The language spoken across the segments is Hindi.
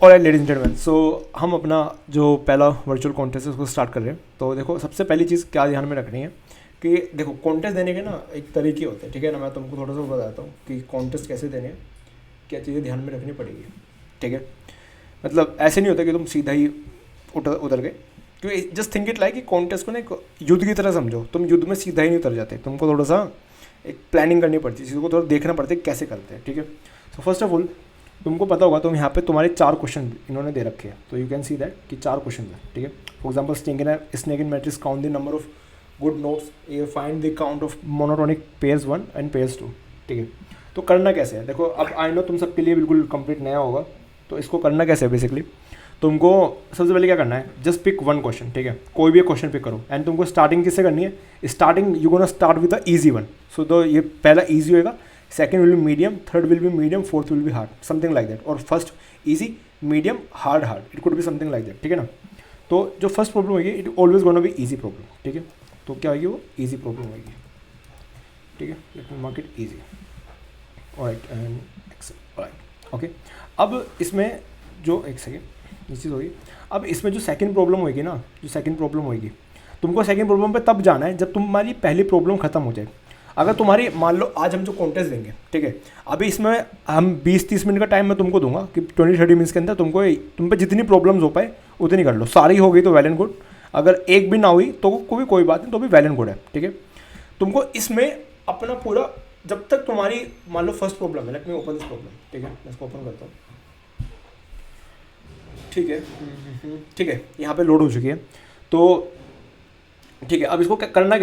और लेडीज एंड जेंटलमैन, सो हम अपना जो पहला वर्चुअल कॉन्टेस्ट है उसको स्टार्ट कर रहे हैं। तो देखो, सबसे पहली चीज़ क्या ध्यान में रखनी है कि देखो, कॉन्टेस्ट देने के ना एक तरीके होते हैं, ठीक है ना। मैं तुमको थोड़ा सा बताता हूँ कि कॉन्टेस्ट कैसे देने हैं, क्या चीज़ें ध्यान में रखनी पड़ेगी, ठीक है। मतलब ऐसे नहीं होता कि तुम सीधा ही उतर गए, क्योंकि जस्ट थिंक इट लाइक कि कॉन्टेस्ट को ना एक युद्ध की तरह समझो। तुम युद्ध में सीधा ही नहीं उतर जाते, तुमको थोड़ा सा एक प्लानिंग करनी पड़ती है, चीज़ों को थोड़ा देखना पड़ता है कैसे करते हैं, ठीक है। सो फर्स्ट ऑफ ऑल तुमको पता होगा, तुम यहाँ पे तुम्हारे 4 क्वेश्चन इन्होंने दे रखे हैं, तो यू कैन सी दैट कि 4 क्वेश्चन है, ठीक है। For example, snake in matrix count the number of good notes, ये find the count of monotonic pairs 1 and pairs 2, ठीक है। तो करना कैसे है, देखो अब आई नो तुम सबके लिए बिल्कुल कंप्लीट नया होगा, तो इसको करना कैसे है बेसिकली, तुमको सबसे पहले क्या करना है, जस्ट पिक 1 क्वेश्चन, ठीक है। कोई भी एक क्वेश्चन पिक करो एंड तुमको स्टार्टिंग किससे करनी है, starting you gonna start with the easy one. So तो ये पहला ईजी होएगा, second will be medium, third will be medium, fourth will be hard, something like that. और first easy, medium, hard, it could be something like that, ठीक है ना। तो जो फर्स्ट प्रॉब्लम होगी it always gonna be easy problem, ठीक है। तो क्या होगी, वो ईजी प्रॉब्लम होगी, ठीक है। Let me mark it easy, alright and accept, alright, okay. अब इसमें जो एक सेकेंड ये चीज़ होगी, अब इसमें जो सेकंड प्रॉब्लम होगी ना, जो सेकंड प्रॉब्लम होगी, तुमको सेकंड प्रॉब्लम पे तब जाना है जब तुम्हारी पहली प्रॉब्लम खत्म हो जाए। अगर तुम्हारी, मान लो आज हम जो कॉन्टेस्ट देंगे, ठीक है, अभी इसमें हम 20-30 मिनट का टाइम मैं तुमको दूंगा कि 20-30 मिनट्स के अंदर तुम पे जितनी प्रॉब्लम्स हो पाए उतनी कर लो। सारी हो गई तो वेल एंड गुड, अगर एक भी ना हुई तो कोई बात नहीं, तो भी वेल एंड गुड है, ठीक है। तुमको इसमें अपना पूरा, जब तक तुम्हारी मान लो फर्स्ट प्रॉब्लम है, let me open this problem, ठीक है, मैं इसको ओपन करता हूँ, ठीक है, ठीक है, यहाँ पे लोड हो चुकी है। तो ठीक है, अब इसको करना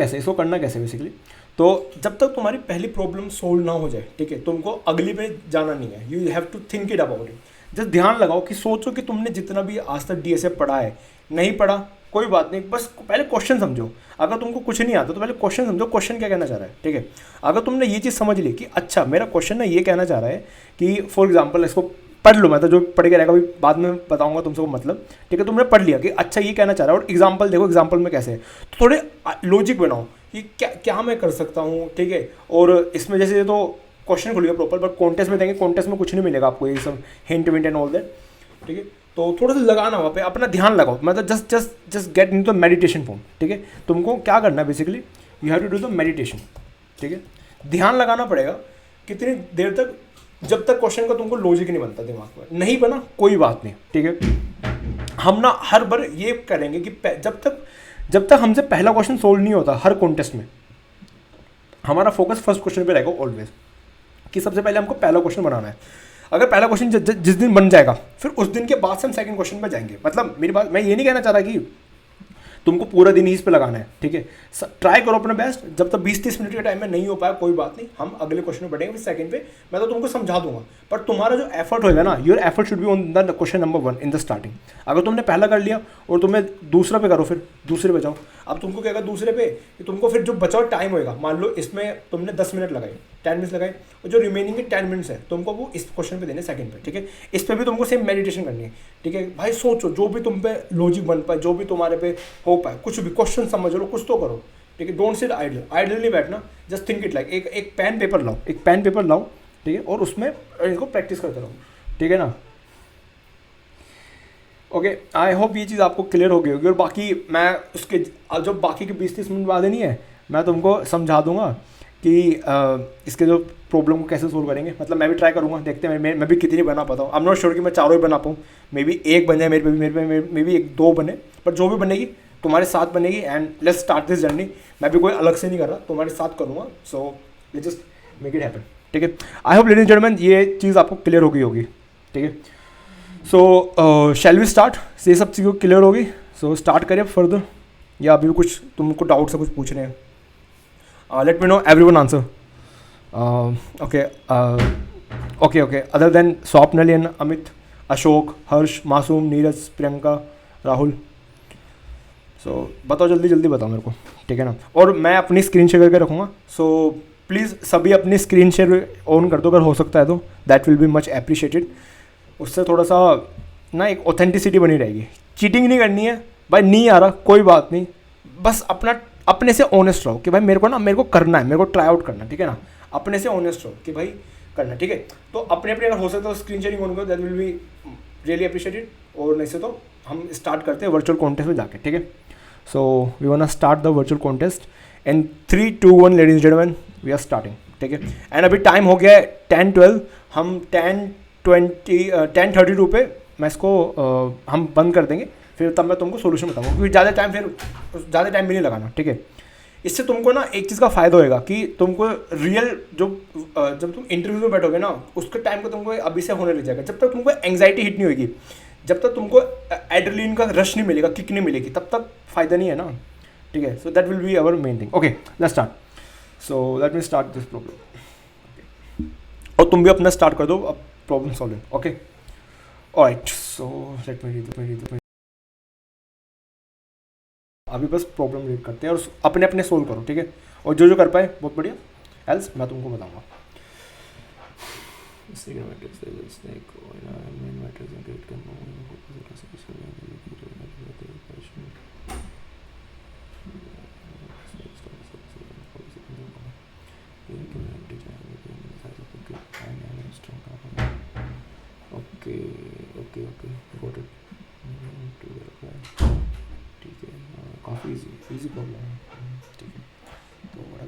कैसे, बेसिकली, तो जब तक तुम्हारी पहली प्रॉब्लम सोल्व ना हो जाए, ठीक है, तुमको अगली पे जाना नहीं है, you have to think it about it. Just ध्यान लगाओ कि सोचो कि तुमने जितना भी आज तक डीएसए पढ़ा है, नहीं पढ़ा कोई बात नहीं, बस पहले क्वेश्चन समझो। अगर तुमको कुछ नहीं आता तो पहले क्वेश्चन समझो, क्वेश्चन क्या कहना चाह रहा है, ठीक है। अगर तुमने ये चीज़ समझ ली कि अच्छा मेरा क्वेश्चन ना ये कहना चाह रहा है कि फॉर एग्जाम्पल, इसको पढ़ लो, मैं तो जो पढ़ के रहेगा अभी बाद में बताऊंगा तुम सबको, मतलब ठीक है, तुमने पढ़ लिया कि अच्छा ये कहना चाह रहा है, और एग्जाम्पल देखो, एग्जाम्पल में कैसे है, तो थोड़े लॉजिक बनाओ कि क्या क्या मैं कर सकता हूँ, ठीक है। और इसमें जैसे तो क्वेश्चन खुल गया प्रॉपर, बट कॉन्टेस्ट में देंगे, कॉन्टेस्ट में कुछ नहीं मिलेगा आपको, ये सब हिंट विंट एंड ऑल दैट, ठीक है। तो थोड़ा सा लगाना वहाँ पे, अपना ध्यान लगाओ, मतलब just get into meditation form, ठीक है। तुमको क्या करना है basically, you have to do the meditation, ठीक है। ध्यान लगाना पड़ेगा कितनी देर तक, जब तक क्वेश्चन का तुमको लॉजिक नहीं बनता दिमाग में, नहीं बना कोई बात नहीं, ठीक है। हम ना हर बार ये करेंगे कि जब तक हमसे पहला क्वेश्चन सोल्व नहीं होता, हर कॉन्टेस्ट में हमारा फोकस फर्स्ट क्वेश्चन पे रहेगा ऑलवेज, कि सबसे पहले हमको पहला क्वेश्चन बनाना है। अगर पहला क्वेश्चन जिस दिन बन जाएगा, फिर उस दिन के बाद से हम सेकंड क्वेश्चन पे जाएंगे। मतलब मेरी बात, मैं ये नहीं कहना चाह रहा कि तुमको पूरा दिन ही इस पे लगाना है, ठीक है। ट्राई करो अपना बेस्ट, जब तक 20-30 मिनट के टाइम में नहीं हो पाया कोई बात नहीं, हम अगले क्वेश्चन में बढ़ेंगे, फिर सेकंड पे मैं तो तुमको समझा दूंगा। पर तुम्हारा जो एफर्ट होगा ना, your effort should be on the question number 1 in the starting. अगर तुमने पहला कर लिया और तुम्हें दूसरा पे करो, फिर दूसरे पे जाओ। अब तुमको क्या होगा दूसरे पे, कि तुमको फिर जो बचा हुआ टाइम होगा, मान लो इसमें तुमने 10 मिनट लगाए, 10 मिनट्स लगाए, और जो रिमेनिंग के 10 मिनट्स है तुमको वो इस क्वेश्चन पे देने सेकंड पे, ठीक है। इस पे भी तुमको सेम मेडिटेशन करनी है, ठीक है भाई। सोचो जो भी तुम पे लॉजिक बन पाए, जो भी तुम्हारे पे हो पाए, कुछ भी क्वेश्चन समझ लो, कुछ तो करो, ठीक है। डोंट सिट आइडल नहीं बैठना, जस्ट थिंक इट लाइक, एक पेन पेपर लाओ, ठीक है, और उसमें इसको प्रैक्टिस करते रहो, ठीक है ना। ओके, आई होप ये चीज़ आपको क्लियर हो गई होगी। और बाकी मैं उसके जब बाकी के 20-30 मिनट बाद नहीं है, मैं तुमको समझा दूंगा कि इसके जो प्रॉब्लम को कैसे सोल्व करेंगे। मतलब मैं भी ट्राई करूँगा, देखते हैं मैं भी कितनी बना पाता हूँ। आई एम नॉट श्योर कि मैं चारों ही बना पाऊँ, मे बी एक बन जाए मे बी 1-2 बने, पर जो भी बनेगी तुम्हारे साथ बनेगी। And let's start this journey. मैं भी कोई अलग से नहीं कर रहा, तुम्हारे साथ करूँगा। So let's just make it happen, ठीक है। I hope ladies and gentleman ये चीज़ आपको क्लियर हो गई होगी, ठीक है। सो शैल वी स्टार्ट, ये सब चीज़ें क्लियर होगी। सो स्टार्ट करिए फर्दर, या अभी भी कुछ तुमको डाउट से कुछ पूछ रहे हैं? Let me know everyone answer. Okay, other than Swapnil and Amit, Ashok, Harsh, Masoom, Neeraj, Priyanka, Rahul. सो बताओ, जल्दी बताओ मेरे को, ठीक है ना। और मैं अपनी स्क्रीन शेयर करके रखूँगा, सो प्लीज़ सभी अपनी स्क्रीन शेयर ऑन कर दो अगर हो सकता है तो, that will be much appreciated. उससे थोड़ा सा ना एक ऑथेंटिसिटी बनी रहेगी। चीटिंग नहीं करनी है भाई, नहीं आ रहा कोई बात नहीं, बस अपने से ऑनेस्ट रहो कि भाई मेरे को करना है, मेरे को ट्राई आउट करना है, ठीक है ना। अपने से ऑनेस्ट रहो कि भाई करना, ठीक है। तो अपने अगर हो सकता है तो स्क्रीन शेयरिंग ऑन करो, that will be really appreciate it. और नहीं से तो हम स्टार्ट करते हैं वर्चुअल कॉन्टेस्ट में जाके, ठीक है। So we want start the virtual contest in 3 2 1 ladies and gentleman, we are starting, ठीक है। एंड अभी टाइम हो गया है 10:12, हम 10:32 पे मैं इसको हम बंद कर देंगे, फिर तब मैं तुमको सोल्यूशन बताऊंगा, क्योंकि ज़्यादा टाइम भी नहीं लगाना, ठीक है। इससे तुमको ना एक चीज़ का फ़ायदा होएगा कि तुमको रियल जो जब तुम इंटरव्यू में बैठोगे ना, उसके टाइम को तुमको अभी से होने लग जाएगा। जब तक तुमको एंग्जाइटी हिट नहीं होगी, जब तक तुमको एड्रेनलिन का रश नहीं मिलेगा, किक नहीं मिलेगी, तब तक फ़ायदा नहीं है ना, ठीक है। So that will be our main thing. Okay, let's start. So let me start this problem, और तुम भी अपना स्टार्ट कर दो अब problem solving. Okay, alright, so let me read. अभी बस प्रॉब्लम रीड करते हैं और अपने अपने सोल्व करो, ठीक है। और जो जो कर पाए बहुत बढ़िया, एल्स मैं तुमको बताऊंगा। Okay okay okay, got it, ठीक है। काफ़ी इजी प्रॉब्लम है, ठीक है। तो बड़ा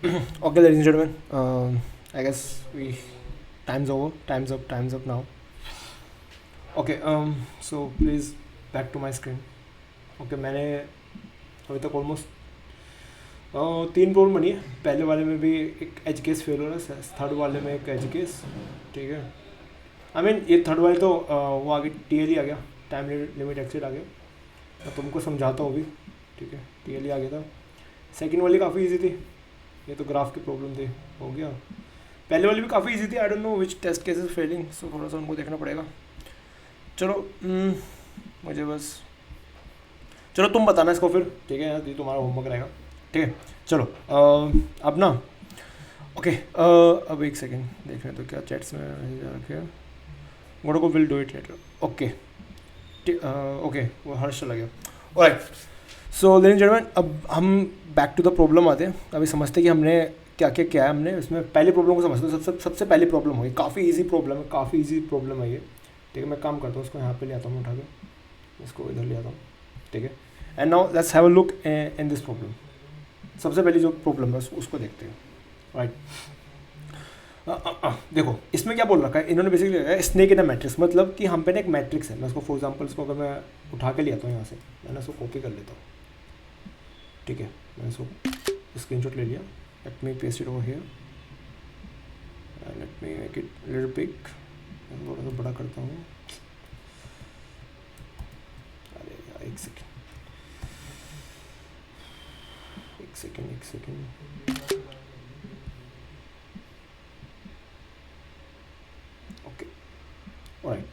Okay, ladies and gentlemen, I guess we time's over. Time's up now. Okay, so please back to my screen. Okay, मैंने अभी तक ऑलमोस्ट 3 प्रॉब्लम बनी है. पहले वाले में भी एक एज केस फेल हो रहा है, थर्ड वाले में एक एज केस. ठीक है, आई मीन ये थर्ड वाले तो वो आगे टीएल ही आ गया, टाइम लिमिट एक्सीड आ गया. मैं तुमको समझाता हूँ भी. ठीक है, टीएल ही आ गया था. सेकंड वाली काफ़ी इजी थी, ये तो ग्राफ की प्रॉब्लम थी, हो गया. पहले वाली भी काफ़ी इजी थी. I don't know which test cases failing, so थोड़ा सा उनको देखना पड़ेगा. चलो मुझे बस चलो तुम बताना इसको फिर. ठीक है, ये तुम्हारा होमवर्क रहेगा. ठीक है, चलो अब ना. ओके, अब एक सेकेंड देख रहे तो क्या चैट्स में रखे. गोडो को will do it later. Okay okay, वो हर्ष चला गया. Alright, so ladies and gentleman, अब हम बैक टू द प्रॉब्लम आते हैं. अभी समझते हैं कि हमने क्या क्या किया है. हमने इसमें पहली प्रॉब्लम को समझते हैं. सबसे पहली प्रॉब्लम हुई, काफ़ी इजी प्रॉब्लम है, काफ़ी इजी प्रॉब्लम है ये. ठीक है, मैं काम करता हूँ, उसको यहाँ पे ले आता हूँ, उठा के इसको इधर ले आता हूँ. ठीक है, and now let's have a look in this problem. सबसे पहली जो प्रॉब्लम है उसको देखते हैं. राइट, देखो इसमें क्या बोल रखा है इन्होंने. Basically snake in a matrix, मतलब कि हम पे ना एक मैट्रिक्स है. मैं उसको फॉर एग्जांपल इसको अगर मैं उठा के ले आता हूँ यहाँ से, मैंने उसको कॉपी कर लेता हूँ. ठीक है, मैंने इसको स्क्रीनशॉट ले लिया. Let me paste it over here, let me make it little big. थोड़ा सा बड़ा करता हूँ. अरे यार एक सेकेंड. Okay, alright.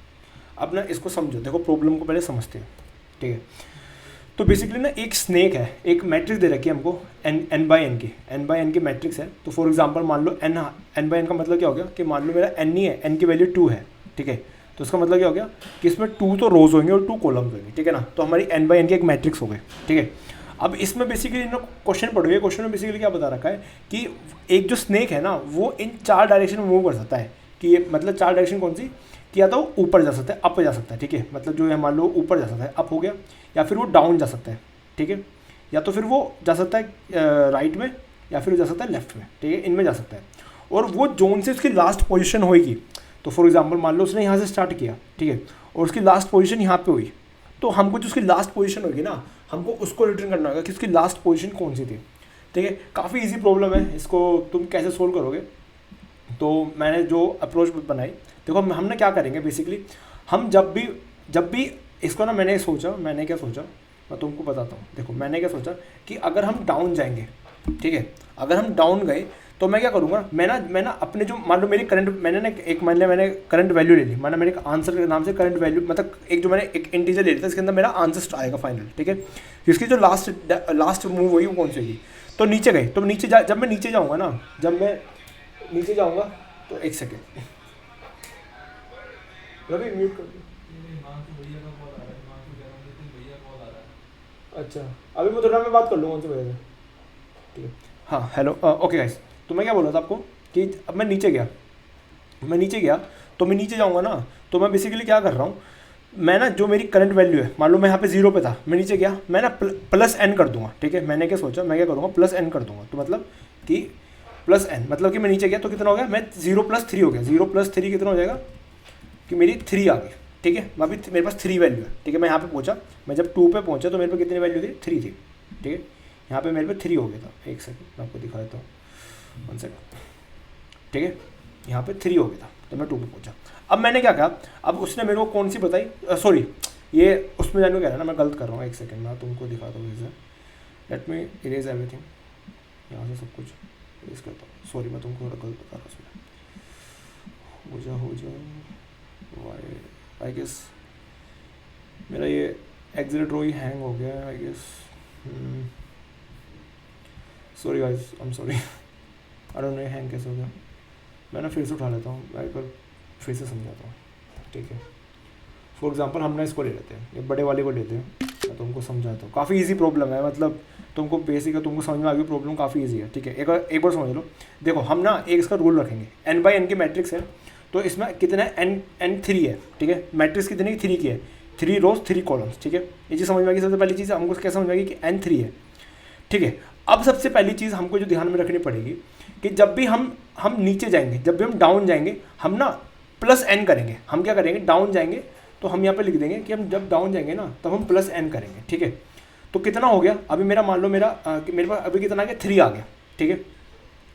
अब ना इसको समझो. देखो प्रॉब्लम को पहले समझते हैं. ठीक है, तो बेसिकली ना एक स्नेक है, एक मैट्रिक्स दे रखी है हमको n बाई एन की मैट्रिक्स है. तो फॉर एग्जांपल मान लो n बाई एन का मतलब क्या हो गया कि मान लो मेरा n ही है, n की वैल्यू 2 है. ठीक है, तो उसका मतलब क्या हो गया कि इसमें 2 तो रोज होंगे और 2 कॉलम्स होंगे. ठीक है ना, तो हमारी n बाई एन की एक मैट्रिक्स हो गई. ठीक है, अब इसमें बेसिकली क्वेश्चन पढ़ोगे. क्वेश्चन में बेसिकली क्या बता रखा है कि एक जो स्नेक है ना वो इन 4 डायरेक्शन में मूव कर सकता है. कि ये मतलब 4 डायरेक्शन कौन सी, कि या तो ऊपर जा सकता है, अप जा सकता है. ठीक है, मतलब जो है मान लो ऊपर जा सकता है, अप हो गया, या फिर वो डाउन जा सकता है. ठीक है, या तो फिर वो जा सकता है राइट में, या फिर वो जा सकता है लेफ्ट में. ठीक है, इनमें जा सकता है. और वो जोन से उसकी लास्ट पोजीशन होएगी. तो फॉर एग्जांपल मान लो उसने यहाँ से स्टार्ट किया. ठीक है, और उसकी लास्ट पोजीशन यहाँ पे हुई, तो हमको जो उसकी लास्ट पोजीशन होगी ना, हमको उसको रिटर्न करना होगा कि उसकी लास्ट पोजीशन कौन सी थी. ठीक है, काफ़ी इजी प्रॉब्लम है. इसको तुम कैसे सोल्व करोगे, तो मैंने जो अप्रोच बनाई, देखो हम ना क्या करेंगे बेसिकली. हम जब भी इसको ना, मैंने क्या सोचा मैं तुमको बताता हूँ. देखो मैंने क्या सोचा कि अगर हम डाउन जाएंगे, ठीक है, अगर हम डाउन गए तो मैं क्या करूँगा, मैं ना अपने जो मान लो मेरी करंट, मैंने करंट वैल्यू ले ली. मैंने मेरे आंसर के नाम से करंट वैल्यू, मतलब एक जो मैंने एक इंटीजर ले लिया था, इसके अंदर मेरा आंसर आएगा फाइनल. ठीक है, इसकी जो लास्ट मूव हुई वो कौन सी होगी. तो नीचे गए, तो जब मैं नीचे जाऊँगा ना, तो एक सेकेंड रवि म्यूट कर दो. अच्छा, अभी मैं थोड़ा मैं बात कर लूँगा उनसे वजह से. ठीक है, हाँ हेलो. ओके गाइस, तो मैं क्या बोल रहा था आपको कि अब मैं नीचे गया, तो मैं नीचे जाऊँगा ना, तो मैं बेसिकली क्या कर रहा हूँ, मैं ना जो मेरी करंट वैल्यू है, मान लो मैं यहाँ पे 0 पे था, मैं नीचे गया, मैं ना प्लस n कर दूंगा. ठीक है, मैंने क्या सोचा, मैं क्या करूँगा प्लस n कर दूंगा. तो मतलब कि प्लस n मतलब कि मैं नीचे गया तो कितना हो गया, मैं 0 + 3 हो गया. 0 + 3 कितना हो जाएगा कि मेरी 3 आ गई. ठीक है, मैं अभी मेरे पास 3 वैल्यू है. ठीक है, मैं यहाँ पे पहुँचा, मैं जब 2 पे पहुँचा तो मेरे पे कितनी वैल्यू थी, 3 थी. ठीक है, यहाँ पे मेरे पे 3 हो गया था. एक सेकंड मैं आपको दिखा देता हूँ, 1 सेकंड. ठीक है, यहाँ पे 3 हो गया था, तो मैं 2 पे पहुँचा. अब मैंने क्या कहा, अब उसने मेरे को कौन सी बताई, सॉरी ये उसमें जाने को कह रहा है ना, मैं गलत कर रहा हूँ. एक सेकंड मैं तुमको दिखाता हूँ इसे. लेट मी इरेज एवरीथिंग, यहाँ से सब कुछ इरेज करता हूँ. सॉरी मैं तुमको थोड़ा गलत बता रहा हूँ उसमें. हो जा वाई आई गेस मेरा ये एक्सिलेटर ही हैंग हो गया है I guess. Sorry guys, I am sorry. I don't know hang कैसे हो गया. मैं ना फिर से उठा लेता हूँ, मैं एक बार फिर से समझाता हूँ. ठीक है, फॉर एग्जांपल हम ना इसको ले लेते हैं, ये बड़े वाले को लेते हैं. मैं तुमको समझाता हूँ, काफ़ी इजी प्रॉब्लम है, मतलब तुमको बेसिक है, तुमको समझ में आ गई प्रॉब्लम काफ़ी इजी है. ठीक है, एक बार समझ लो. देखो हम ना एक इसका रूल रखेंगे, n बाई एन की मैट्रिक्स है, तो इसमें कितना है, n 3 है. ठीक है, मैट्रिक्स कितनी 3 की है, 3 रोज 3 कॉलम्स. ठीक है, ये चीज़ समझ में आ गई. सबसे पहली चीज़ हमको क्या समझ में आ गई कि n 3 है. ठीक है। अब सबसे पहली चीज़ हमको जो ध्यान में रखनी पड़ेगी कि जब भी हम नीचे जाएंगे, जब भी हम डाउन जाएंगे, हम ना प्लस एन करेंगे। हम क्या करेंगे, डाउन जाएंगे तो हम यहाँ पे लिख देंगे कि हम जब डाउन जाएंगे ना तब हम प्लस एन करेंगे, ठीक है। तो कितना हो गया, अभी मेरा मान लो मेरे पास अभी कितना आ गया, 3 आ गया, ठीक है।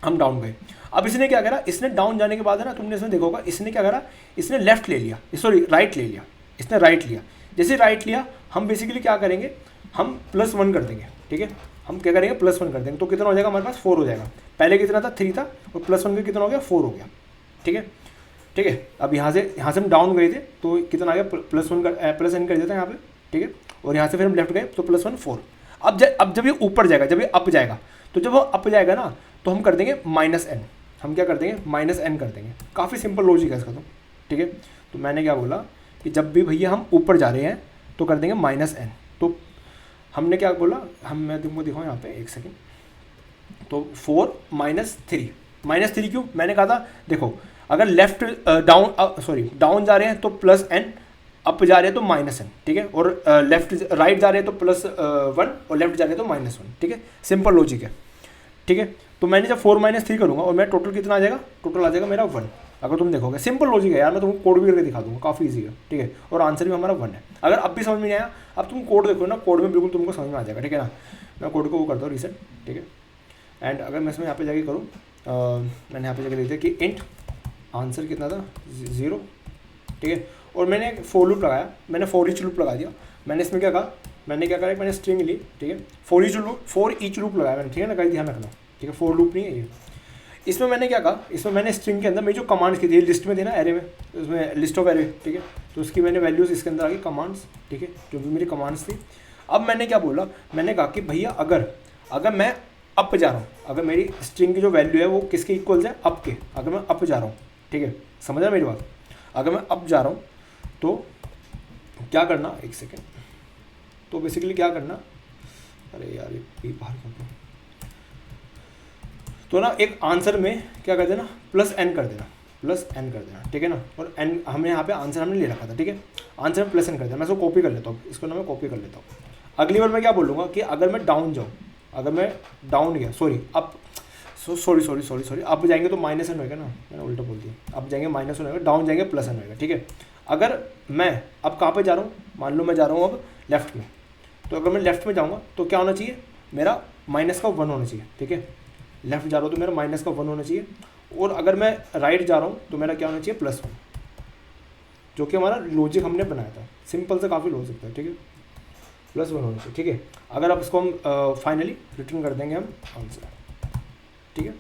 हम डाउन गए। अब इसने क्या करा, इसने डाउन जाने के बाद है ना, तुमने इसमें देखा होगा, इसने क्या करा, इसने लेफ्ट ले लिया, सॉरी राइट ले लिया, इसने राइट लिया। जैसे राइट लिया, हम बेसिकली क्या करेंगे, हम +1 कर देंगे, ठीक है। हम क्या करेंगे, +1 कर देंगे। तो कितना हो जाएगा हमारे पास, 4 हो जाएगा। पहले कितना था, 3 था, और +1 का कितना हो गया, 4 हो गया, ठीक है। ठीक है, अब यहाँ से हम डाउन गए थे तो कितना आ गया, +n कर देते हैं यहाँ पे, ठीक है। और यहाँ से फिर हम लेफ्ट गए तो +1 4। अब जब ये ऊपर जाएगा, जब ये अप जाएगा, तो जब वो अप जाएगा ना तो हम कर देंगे -n। हम क्या कर देंगे, -n कर देंगे। काफ़ी सिंपल लॉजिक है इसका तो, ठीक है। तो मैंने क्या बोला कि जब भी भैया हम ऊपर जा रहे हैं तो कर देंगे -n। तो हमने क्या बोला, मैं तुमको दिखाऊँ यहाँ पे, एक सेकेंड। तो 4 -3 क्यों, मैंने कहा था देखो, अगर लेफ्ट डाउन जा रहे हैं तो +n, अप जा रहे हैं तो -n, ठीक है। और राइट जा रहे हैं तो +1, और लेफ्ट जा रहे हैं तो -1, ठीक है। सिंपल लॉजिक है, ठीक है। तो मैंने जब 4 -3 करूँगा और मेरा टोटल कितना आ जाएगा, टोटल आ जाएगा मेरा 1। अगर तुम देखोगे सिंपल लॉजिक है यार, मैं तुमको कोड भी करके दिखा दूंगा, काफ़ी ईजी है, ठीक है। और आंसर भी हमारा 1 है। अगर अब भी समझ में नहीं आया, अब तुम कोड देखो ना, कोड में बिल्कुल तुमको समझ में आ जाएगा, ठीक है ना। मैं कोड को वो करता हूँ रीसेट, ठीक है। एंड अगर मैं इसमें यहाँ पे जाके करूँ, मैंने यहाँ पे जाके लिख दिया कि इंट आंसर कितना था, 0, ठीक है। और मैंने एक फॉर लूप लगाया, मैंने फॉर ईच लूप लगा दिया। मैंने इसमें क्या कहा, मैंने स्ट्रिंग ली, ठीक है। फॉर ईच लूप लगाया मैंने, ठीक है ना, कहीं ध्यान रखना, ठीक है। फॉर लूप नहीं है ये। इसमें मैंने क्या कहा, इसमें मैंने स्ट्रिंग के अंदर मेरी जो कमांड्स की थी, लिस्ट में थी ना, एरे में, उसमें लिस्ट ऑफ एरे, ठीक है। तो उसकी मैंने वैल्यूज़ इसके अंदर आ गई, कमांड्स, ठीक है, जो भी मेरी कमांड्स थी। अब मैंने क्या बोला, मैंने कहा कि भैया अगर मैं अप जा रहा हूँ, अगर मेरी स्ट्रिंग की जो वैल्यू है वो किसके इक्वल है, अप के, अगर मैं अप जा रहा हूँ, ठीक है, समझ रहा मेरी बात। अगर मैं अप जा रहा हूँ तो क्या करना, एक सेकेंड, तो बेसिकली क्या करना, अरे यार ये बाहर कर, तो ना एक आंसर में क्या कर देना, +n कर देना, ठीक है ना। और n हमें यहाँ पे आंसर हमने ले रखा था, ठीक है। आंसर में +n कर देना। मैं इसको कॉपी कर लेता हूँ, इसको ना मैं कॉपी कर लेता हूँ। अगली बार मैं क्या बोलूँगा कि अगर मैं डाउन जाऊँ, अगर मैं डाउन गया, सॉरी अब जाएंगे तो -n होगा ना, मैंने उल्टा बोल दिया। अब जाएंगे -n होगा, डाउन जाएंगे +n होगा, ठीक है। अगर मैं अब कहाँ पे जा रहा हूँ, मान लो मैं जा रहा हूँ अब लेफ्ट में, तो अगर मैं लेफ्ट में जाऊँगा तो क्या होना चाहिए, मेरा -1 होना चाहिए, ठीक है। लेफ्ट जा रहा हूँ तो मेरा -1 होना चाहिए। और अगर मैं राइट जा रहा हूँ तो मेरा क्या होना चाहिए, +1, जो कि हमारा लॉजिक हमने बनाया था। सिंपल से काफ़ी लॉजिक था, ठीक है। +1 होना चाहिए, ठीक है। अगर अब इसको हम फाइनली रिटर्न कर देंगे हम आंसर, ठीक है।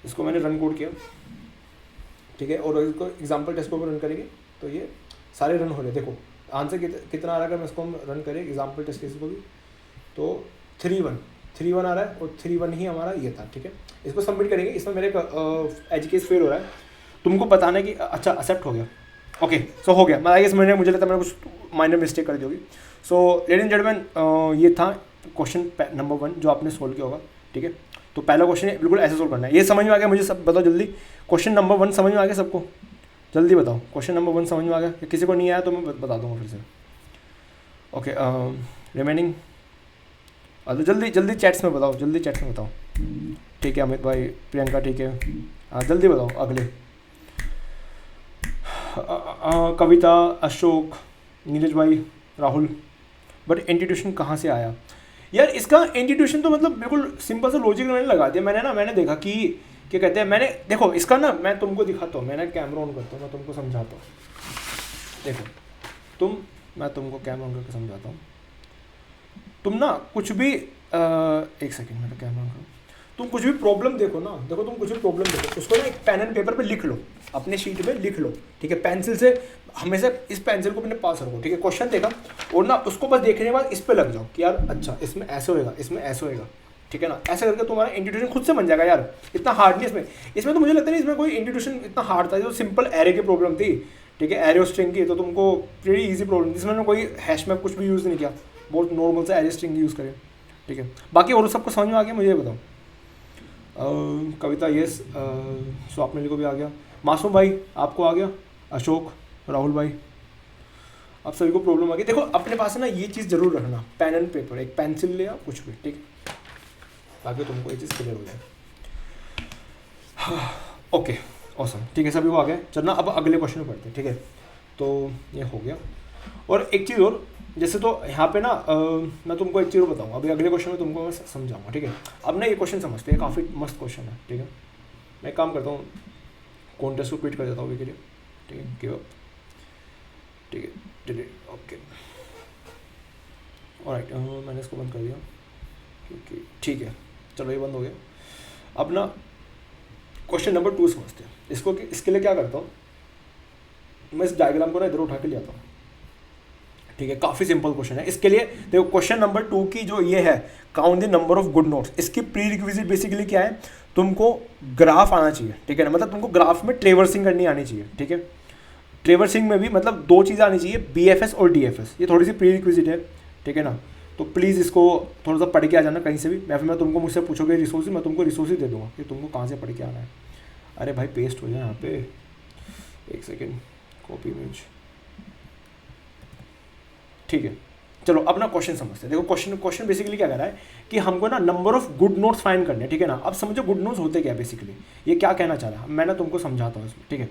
इसको मैंने रन कोड किया, ठीक है। और इसको एग्जाम्पल टेस्ट को रन करेंगे तो ये सारे रन हो रहे, देखो आंसर कितना आ रहा है। अगर मैं इसको हम रन करें एग्जाम्पल टेस्ट केस को भी, तो 3-1 आ रहा है, और 3-1 ही हमारा ये था, ठीक है। इसको सबमिट करेंगे। इसमें मेरे एज केस फेल हो रहा है, तुमको बताना है कि अच्छा एक्सेप्ट हो गया, ओके। सो हो गया, मैं आई गेस मुझे लगता है मैंने कुछ माइनर मिस्टेक कर दी होगी। सो लेडीज एंड जेंटलमैन, ये था क्वेश्चन नंबर 1 जो आपने सोल्व किया होगा, ठीक है। तो पहला क्वेश्चन है बिल्कुल ऐसे सोल्व करना है। ये समझ में आ गया मुझे, सब बताओ जल्दी। क्वेश्चन नंबर 1 समझ में आ गया सबको, जल्दी बताओ। क्वेश्चन नंबर 1 समझ में आ गया, किसी को नहीं आया तो मैं बता दूंगा फिर से, ओके। रिमेनिंग जल्दी चैट्स में बताओ, ठीक है। अमित भाई, प्रियंका, ठीक है, हाँ जल्दी बताओ। अगले कविता, अशोक, नीरज भाई, राहुल। बट इंस्टीट्यूशन कहाँ से आया यार, इसका इंस्टीट्यूशन तो मतलब बिल्कुल सिंपल सा लॉजिक मैंने लगा दिया। मैंने देखा कि क्या कहते हैं, मैंने देखो इसका ना, मैं तुमको दिखाता हूँ, मैंने कैमरा ऑन करता हूँ, मैं तुमको समझाता हूँ। देखो मैं तुमको कैमरा ऑन करके समझाता हूँ। तुम ना कुछ भी एक सेकेंड, मेरा कैमरा ऑन, तुम कुछ भी प्रॉब्लम देखो ना, तुम कुछ भी प्रॉब्लम देखो, उसको ना एक पेन एंड पेपर पे लिख लो, अपने शीट में लिख लो, ठीक है। पेंसिल से हमेशा इस पेंसिल को अपने पास रखो, ठीक है। क्वेश्चन देखा और ना उसको बस देखने के बाद इस पे लग जाओ कि यार अच्छा इसमें ऐसे होएगा, इसमें ऐसे होएगा, ठीक है ना। ऐसे करके तुम्हारा इंस्टीट्यूशन खुद से बन जाएगा यार। इतना हार्ड नहीं इसमें तो मुझे लगता नहीं इसमें कोई इंस्टीट्यूशन इतना हार्ड था। जो सिंपल एरे की प्रॉब्लम थी, ठीक है, एरे और स्ट्रिंग की, तो तुमको प्रीटी ईजी प्रॉब्लम, जिसमें कोई हैश मैप कुछ भी यूज़ नहीं किया, बहुत नॉर्मल से एरे स्ट्रिंग यूज़ करें, ठीक है। बाकी और सबको समझ में आ गया, मुझे बताओ। कविता यस, सो आपने को भी आ गया। मासूम भाई आपको आ गया, अशोक, राहुल भाई, आप सभी को प्रॉब्लम आ गई। देखो अपने पास है ना, ये चीज़ जरूर रखना, पेन एंड पेपर, एक पेंसिल ले या कुछ भी, ठीक है। ताकि तुमको ये चीज़ क्लियर हो जाए। ओके ऑसम, ठीक है, सभी को आ गया। चलना अब अगले क्वेश्चन में पढ़ते हैं, ठीक है। तो ये हो गया। और एक चीज़ और, जैसे तो यहाँ पे ना मैं तुमको एक चीज़ बताऊँगा, अभी अगले क्वेश्चन में तुमको मैं समझाऊंगा, ठीक है। अब ना ये क्वेश्चन समझते हैं, काफ़ी मस्त क्वेश्चन है, ठीक है। मैं एक काम करता हूँ, कॉन्टेस्ट को क्विट कर देता हूँ अभी के लिए, ठीक है, गिव अप, ठीक है, डिलीट, ओके ऑलराइट। मैंने इसको बंद कर दिया क्योंकि, ठीक है, चलो ये बंद हो गया। अब ना क्वेश्चन नंबर 2 समझते हैं इसको, कि इसके लिए क्या करता हूँ मैं, इस डायग्राम को ना इधर उठा के ले आता हूँ, ठीक है। काफ़ी सिंपल क्वेश्चन है। इसके लिए देखो, क्वेश्चन नंबर 2 की जो ये है, count the number of good notes, इसकी प्री रिक्विजिट बेसिकली क्या है, तुमको ग्राफ आना चाहिए, ठीक है ना। मतलब तुमको ग्राफ में ट्रेवर्सिंग करनी आनी चाहिए, ठीक है। ट्रेवर्सिंग में भी मतलब 2 चीज़ें आनी चाहिए, BFS और DFS, ये थोड़ी सी प्री रिक्विजिट है, ठीक है ना। तो प्लीज़ इसको थोड़ा सा पढ़ के आ जाना कहीं से भी, या फिर मैं तुमको मुझसे पूछोगे रिसोर्सेज, मैं तुमको रिसोर्सेज दे दूँगा कि तुमको कहाँ से पढ़ के आना है। अरे भाई पेस्ट हो जाए यहाँ पे, एक सेकेंड, कॉपी इमेज, ठीक है। चलो अपना क्वेश्चन समझते हैं। देखो क्वेश्चन बेसिकली क्या कर रहा है कि हमको ना number of good notes find करने हैं, ठीक है ना। अब समझो गुड नोट्स होते क्या बेसिकली, ये क्या कहना चाह रहा है, मैं ना तुमको समझाता हूँ इसमें, ठीक है।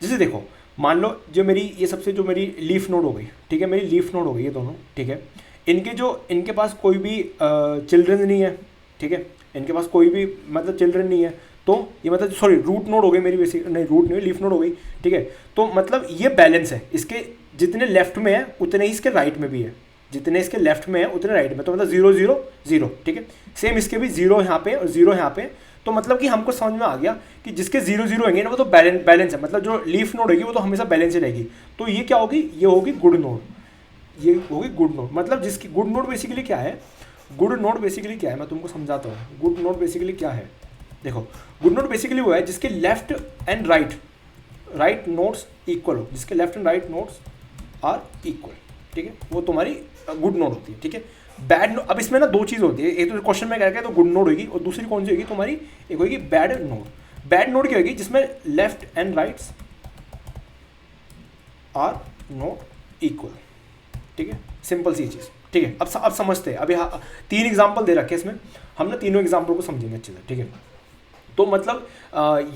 जैसे देखो, मान लो जो मेरी ये सबसे जो मेरी लीफ नोड हो गई, ठीक है, मेरी लीफ नोड हो गई ये दोनों, ठीक है। इनके पास कोई भी चिल्ड्रन नहीं है, ठीक है, इनके पास कोई भी मतलब चिल्ड्रन नहीं है, तो ये मतलब सॉरी रूट नोड हो गई मेरी, बेसिक नहीं रूट नहीं, लीफ नोड हो गई, ठीक है। तो मतलब ये बैलेंस है, इसके जितने लेफ्ट में है उतने ही इसके राइट में भी है, जितने इसके लेफ्ट में है उतने राइट में, तो मतलब 0 0 0, ठीक है। सेम इसके भी 0 यहाँ पे और 0 यहाँ पे, तो मतलब कि हमको समझ में आ गया कि जिसके 0 0 होंगे ना वो तो बैलेंस है, मतलब जो लीफ नोड होगी वो तो हमेशा बैलेंस ही रहेगी। तो ये क्या होगी, ये होगी गुड नोड, ये होगी गुड नोड। मतलब जिसकी गुड नोड बेसिकली क्या है, गुड नोड बेसिकली क्या है, मैं तुमको समझाता हूँ। गुड नोड बेसिकली क्या है, देखो गुड नोड बेसिकली वो है जिसके left and right nodes equal हो, जिसके left and right nodes are equal, ठीक है, वो तुम्हारी गुड नोड होती है, ठीक है। बैड नोड, अब इसमें ना 2 चीज़ होती है, एक तो क्वेश्चन में क्या है तो गुड नोड होगी, और दूसरी कौन सी होगी तुम्हारी, एक होगी बैड नोड। बैड नोड क्या होगी, जिसमें left and rights are not equal, ठीक है, सिंपल सी चीज़, ठीक है। अब समझते हैं, अभी 3 एग्जाम्पल दे रखे हैं इसमें, हम ना तीनों एग्जाम्पल को समझेंगे अच्छे से, ठीक है। तो मतलब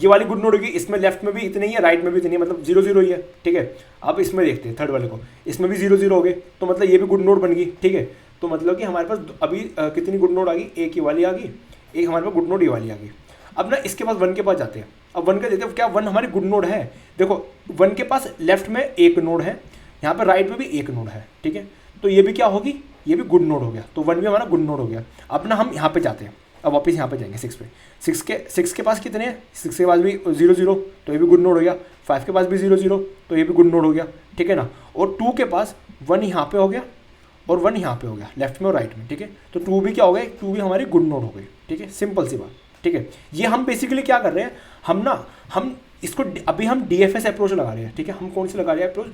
ये वाली गुड नोड होगी, इसमें लेफ्ट में भी इतनी ही है, राइट में भी इतनी है, मतलब 0 0 ही है, ठीक है। अब इसमें देखते हैं थर्ड वाले को, इसमें भी 0 0 हो गए, तो मतलब ये भी गुड नोड बन गई, ठीक है। तो मतलब कि हमारे पास अभी कितनी गुड नोड आ गई, एक ये वाली आ गई, एक हमारे पास गुड नोड ये वाली आ गई। अब ना इसके पास 1 के पास जाते हैं, अब 1 का देखते हैं क्या 1 हमारी गुड नोड है। देखो 1 के पास लेफ्ट में एक नोड है, यहाँ पर राइट में भी एक नोड है, ठीक है। तो ये भी क्या होगी, ये भी गुड नोड हो गया, तो 1 भी हमारा गुड नोड हो गया। अब ना हम यहाँ पे जाते हैं, अब वापस यहाँ पे जाएंगे 6 पे, 6 के पास कितने हैं, 6 के पास भी 0 0, तो ये भी गुड नोड हो गया। 5 के पास भी 0 0, तो ये भी गुड नोड हो गया, ठीक है ना। और 2 के पास 1 यहाँ पे हो गया और 1 यहाँ पे हो गया, लेफ्ट में और राइट में, ठीक है। तो 2 भी क्या हो गया, 2 भी हमारी गुड नोड हो गई, ठीक है, सिंपल सी बात, ठीक है। ये हम बेसिकली क्या कर रहे हैं, हम इसको अभी हम DFS अप्रोच लगा रहे हैं, ठीक है। हम कौन सी लगा रहे हैं अप्रोच,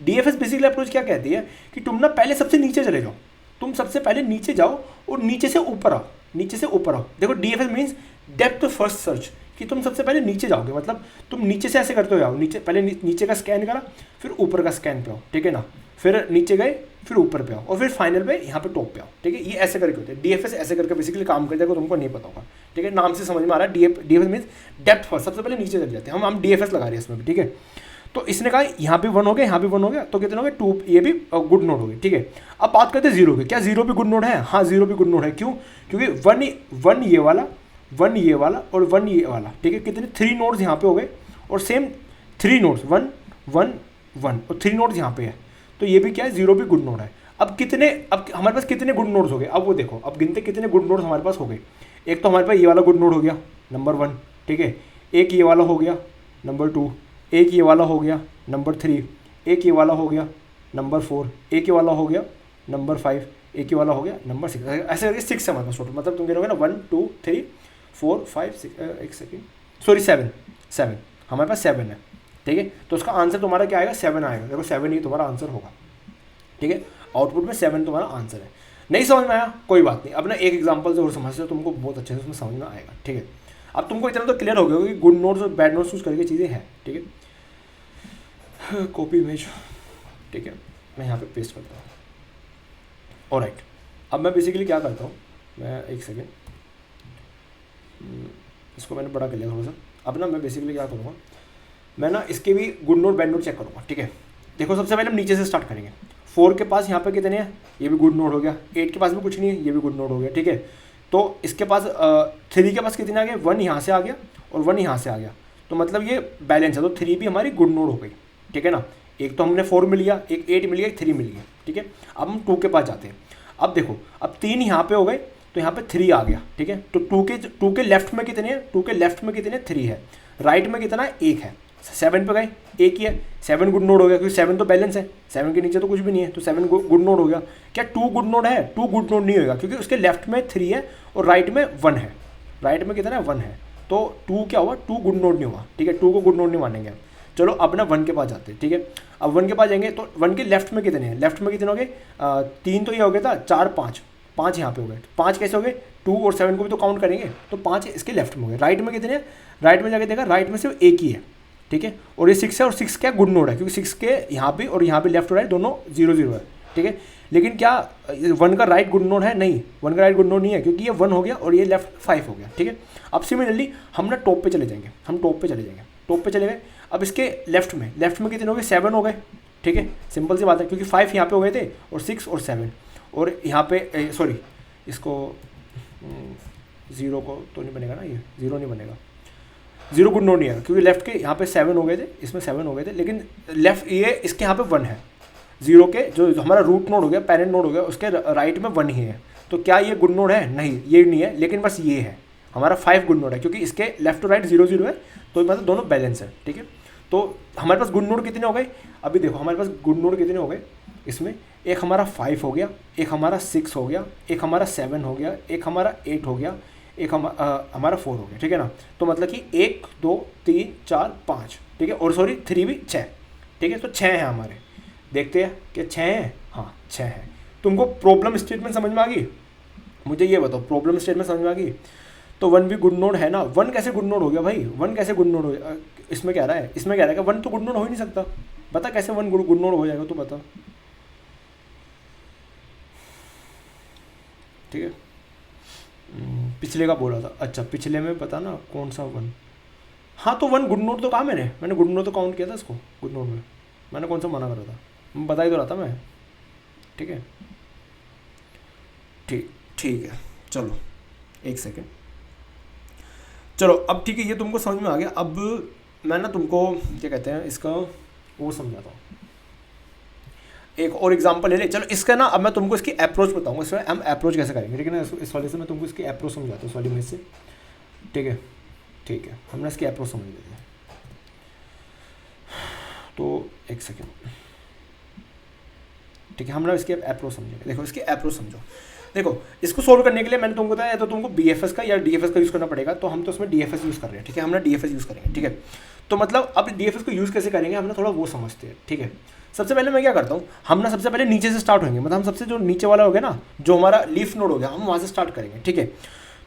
DFS बेसिकली अप्रोच क्या कहती है कि तुम ना पहले सबसे नीचे चले जाओ, तुम सबसे पहले नीचे जाओ और नीचे से ऊपर आओ, नीचे से ऊपर आओ। देखो DFS means depth first search, कि तुम सबसे पहले नीचे जाओगे, मतलब तुम नीचे से ऐसे करते हो जाओ, नीचे पहले नीचे का स्कैन करा, फिर ऊपर का स्कैन पे आओ, ठीक है ना, फिर नीचे गए, फिर ऊपर पे आओ, और फिर फाइनल पे यहाँ पे टॉप पे आओ, ठीक है। ये ऐसे करके होते हैं, DFS ऐसे करके बेसिकली काम करता है, तुमको नहीं पता होगा, ठीक है। नाम से समझ में आ रहा है, DFS मीन्स डेप्थ फर्स्ट, सबसे पहले नीचे चले जाते हैं हम DFS लगा रहे हैं इसमें भी, ठीक है। तो इसने कहा यहाँ पे 1 हो गया, यहाँ पे 1 हो गया, तो कितने हो गए 2, ये भी गुड नोड हो गई, ठीक है। अब बात करते हैं 0 की, क्या 0 भी गुड नोड है, हाँ 0 भी गुड नोड है, क्यों, क्योंकि 1 ये वाला, 1 ये वाला और 1 ये वाला, ठीक है। कितने 3 नोड्स यहाँ पे हो गए, और सेम 3 नोड्स 1 1 1 और 3 नोड्स यहाँ पे है, तो ये भी क्या है 0 भी गुड नोड है। अब हमारे पास कितने गुड नोड्स हो गए, अब वो देखो, अब गिनते कितने गुड नोड्स हमारे पास हो गए। एक तो हमारे पास ये वाला गुड नोड हो गया नंबर 1, ठीक है। एक ये वाला हो गया नंबर 2, एक ये वाला हो गया नंबर 3, एक ये वाला हो गया नंबर 4, एक ये वाला हो गया नंबर 5, एक ये वाला हो गया नंबर 6, ऐसे करके 6 है हमारे पास टोटल। मतलब तुम गिनोगे ना 1 2 3 4 5 6, एक सेकेंड, सॉरी 7 हमारे पास 7 है, ठीक है। तो उसका आंसर तुम्हारा क्या आएगा, 7 आएगा। देखो 7 ही तुम्हारा आंसर होगा, ठीक है। आउटपुट में 7 तुम्हारा आंसर है। नहीं समझ में आया कोई बात नहीं, अब ना एक एग्जांपल से और समझ लो, तुमको बहुत अच्छे से उसमें समझ में आएगा, ठीक है। अब तुमको इतना तो क्लियर हो गया कि गुड नोट्स और बैड नोट्स यूज करके चीज़ें हैं, ठीक है। कॉपी इमेज, ठीक है, मैं यहाँ पे पेस्ट करता हूँ। ऑलराइट, अब मैं बेसिकली क्या करता हूँ, मैं एक सेकेंड इसको मैंने बड़ा कर लिया थोड़ा सा। अब ना मैं बेसिकली क्या करूँगा, मैं ना इसके भी good node bad node check करूँगा, ठीक है। देखो सबसे पहले हम नीचे से स्टार्ट करेंगे। 4 के पास यहाँ पे कितने हैं, ये भी गुड नोट हो गया। 8 के पास भी कुछ नहीं है, ये भी गुड नोट हो गया, ठीक है। तो इसके पास 3 के पास कितने आ गए, 1 यहाँ से आ गया और 1 यहाँ से आ गया, तो मतलब ये बैलेंस है। तो 3 भी हमारी गुड नोट हो गई, ठीक है ना। एक तो हमने 4 मिल गया, एक 8 मिल गया, एक 3 मिल गया, ठीक है। अब हम 2 के पास जाते हैं। अब देखो अब 3 यहाँ पे हो गए, तो यहाँ पे 3 आ गया, ठीक है। तो 2 के लेफ्ट में कितने हैं, 2 के लेफ्ट में कितने 3 है, राइट में कितना है 1 है। 7 पे गए, 1 ही है, 7 गुड नोट हो गया, क्योंकि 7 तो बैलेंस है, 7 के नीचे तो कुछ भी नहीं है, तो 7 गुड नोट हो गया। क्या 2 गुड नोट है, 2 गुड नोट नहीं होगा, क्योंकि उसके लेफ्ट में 3 है और राइट में 1 है। राइट में कितना है 1 है, तो 2 क्या हुआ, 2 गुड नोट नहीं हुआ, ठीक है। 2 को गुड नोट नहीं मानेंगे। चलो अब ना 1 के पास जाते हैं, ठीक है। अब 1 के पास जाएंगे तो 1 के लेफ्ट में कितने हैं, लेफ्ट में कितने हो गए, 3 तो ये हो गया था, 4 5 यहाँ पे हो गए। 5 कैसे हो गए, 2 और 7 को भी तो काउंट करेंगे, तो 5 इसके लेफ्ट में हो गए। राइट में कितने हैं, राइट में जाके देखा, राइट में सिर्फ 1 ही है, ठीक है। और ये 6 है, और 6 क्या गुड नोट है, क्योंकि 6 के यहाँ पे और यहाँ पे लेफ्ट और राइट दोनों 0 0 है, ठीक है। लेकिन क्या 1 का राइट गुड नोट है, नहीं, 1 का राइट गुड नोट नहीं है, क्योंकि ये 1 हो गया और ये लेफ्ट 5 हो गया, ठीक है। अब सिमिलरली हम ना टॉप पे चले जाएंगे, हम टॉप पे चले जाएंगे, टॉप पे चले गए। अब इसके लेफ्ट में कितने हो गए, 7 हो गए, ठीक है। सिंपल सी बात है, क्योंकि 5 यहाँ पे हो गए थे और 6 और 7, और यहाँ पे सॉरी इसको 0 को तो नहीं बनेगा ना, ये 0 नहीं बनेगा, 0 गुड नोट नहीं है, क्योंकि लेफ्ट के यहाँ पे 7 हो गए थे, इसमें 7 हो गए थे, लेकिन लेफ्ट ये इसके यहाँ पे 1 है। 0 के जो हमारा रूट नोड हो गया, पेरेंट नोड हो गया, उसके राइट में 1 ही है। तो क्या ये गुड नोड है, नहीं ये नहीं है, लेकिन बस ये है हमारा 5 गुड नोड है, क्योंकि इसके लेफ्ट और राइट 0 0 है, तो मतलब दोनों बैलेंस है, ठीक है। तो हमारे पास गुड नोड कितने हो गए, अभी देखो हमारे पास गुड नोड कितने हो गए, इसमें एक हमारा 5 हो गया, एक हमारा 6 हो गया, एक हमारा 7 हो गया, एक हमारा 8 हो गया, एक हमारा 4 हो गया, ठीक है ना। तो मतलब कि 1 2 3 4 5, ठीक है, और सॉरी 3 भी 6, ठीक है। तो 6 है हमारे, देखते हैं कि 6 हैं, हाँ 6 है। तुमको प्रॉब्लम स्टेटमेंट समझ में आ गई, मुझे ये बताओ प्रॉब्लम स्टेटमेंट समझ में आ गई। तो 1 भी गुड नोड है ना, 1 कैसे गुड नोड हो गया भाई, 1 कैसे गुड नोड हो गया, इसमें कह रहा है, इसमें कह रहा है कि 1 तो गुड नोड हो ही नहीं सकता, बता कैसे 1 गुड नोड हो जाएगा, तो बता, ठीक है। पिछले का बोला था, अच्छा पिछले में पता ना कौन सा 1, हाँ तो 1 गुड नोट तो कहा मैंने गुड नोट तो काउंट किया था इसको, गुड नोट में मैंने कौन सा मना करा था, बता ही तो रहा था मैं, ठीक है। ठीक है, चलो एक सेकेंड, चलो अब ठीक है, ये तुमको समझ में आ गया। अब मैं ना तुमको क्या कहते हैं इसका वो समझाता हूँ, एक और एग्जांपल ले ले। चलो इसका ना अब मैं तुमको इसकी अप्रोच बताऊंगा, इसमें हम अप्रोच कैसे करेंगे, ठीक है ना। इस वाले से मैं तुमको इसकी अप्रोच समझाता हूँ, इस वाली में से, ठीक है। ठीक है, हमने इसकी अप्रोच समझ लेते हैं, तो एक सेकेंड, ठीक है, हमने इसकी अप्रोच समझेंगे। देखो इसकी अप्रोच समझो, देखो इसको सोल्व करने के लिए मैंने तुमको बताया, तो तुमको BFS का या DFS का यूज़ करना पड़ेगा, तो हम तो उसमें DFS यूज़ कर रहे हैं, ठीक है, हमने DFS यूज़ करेंगे, ठीक है। तो मतलब अब DFS को यूज़ कैसे करेंगे, हमने थोड़ा वो समझते हैं, ठीक है। सबसे पहले मैं क्या करता हूँ, हम ना सबसे पहले नीचे से स्टार्ट होंगे, मतलब हम सबसे जो नीचे वाला हो गया ना, जो हमारा लीफ नोड हो गया, हम वहाँ से स्टार्ट करेंगे, ठीक है।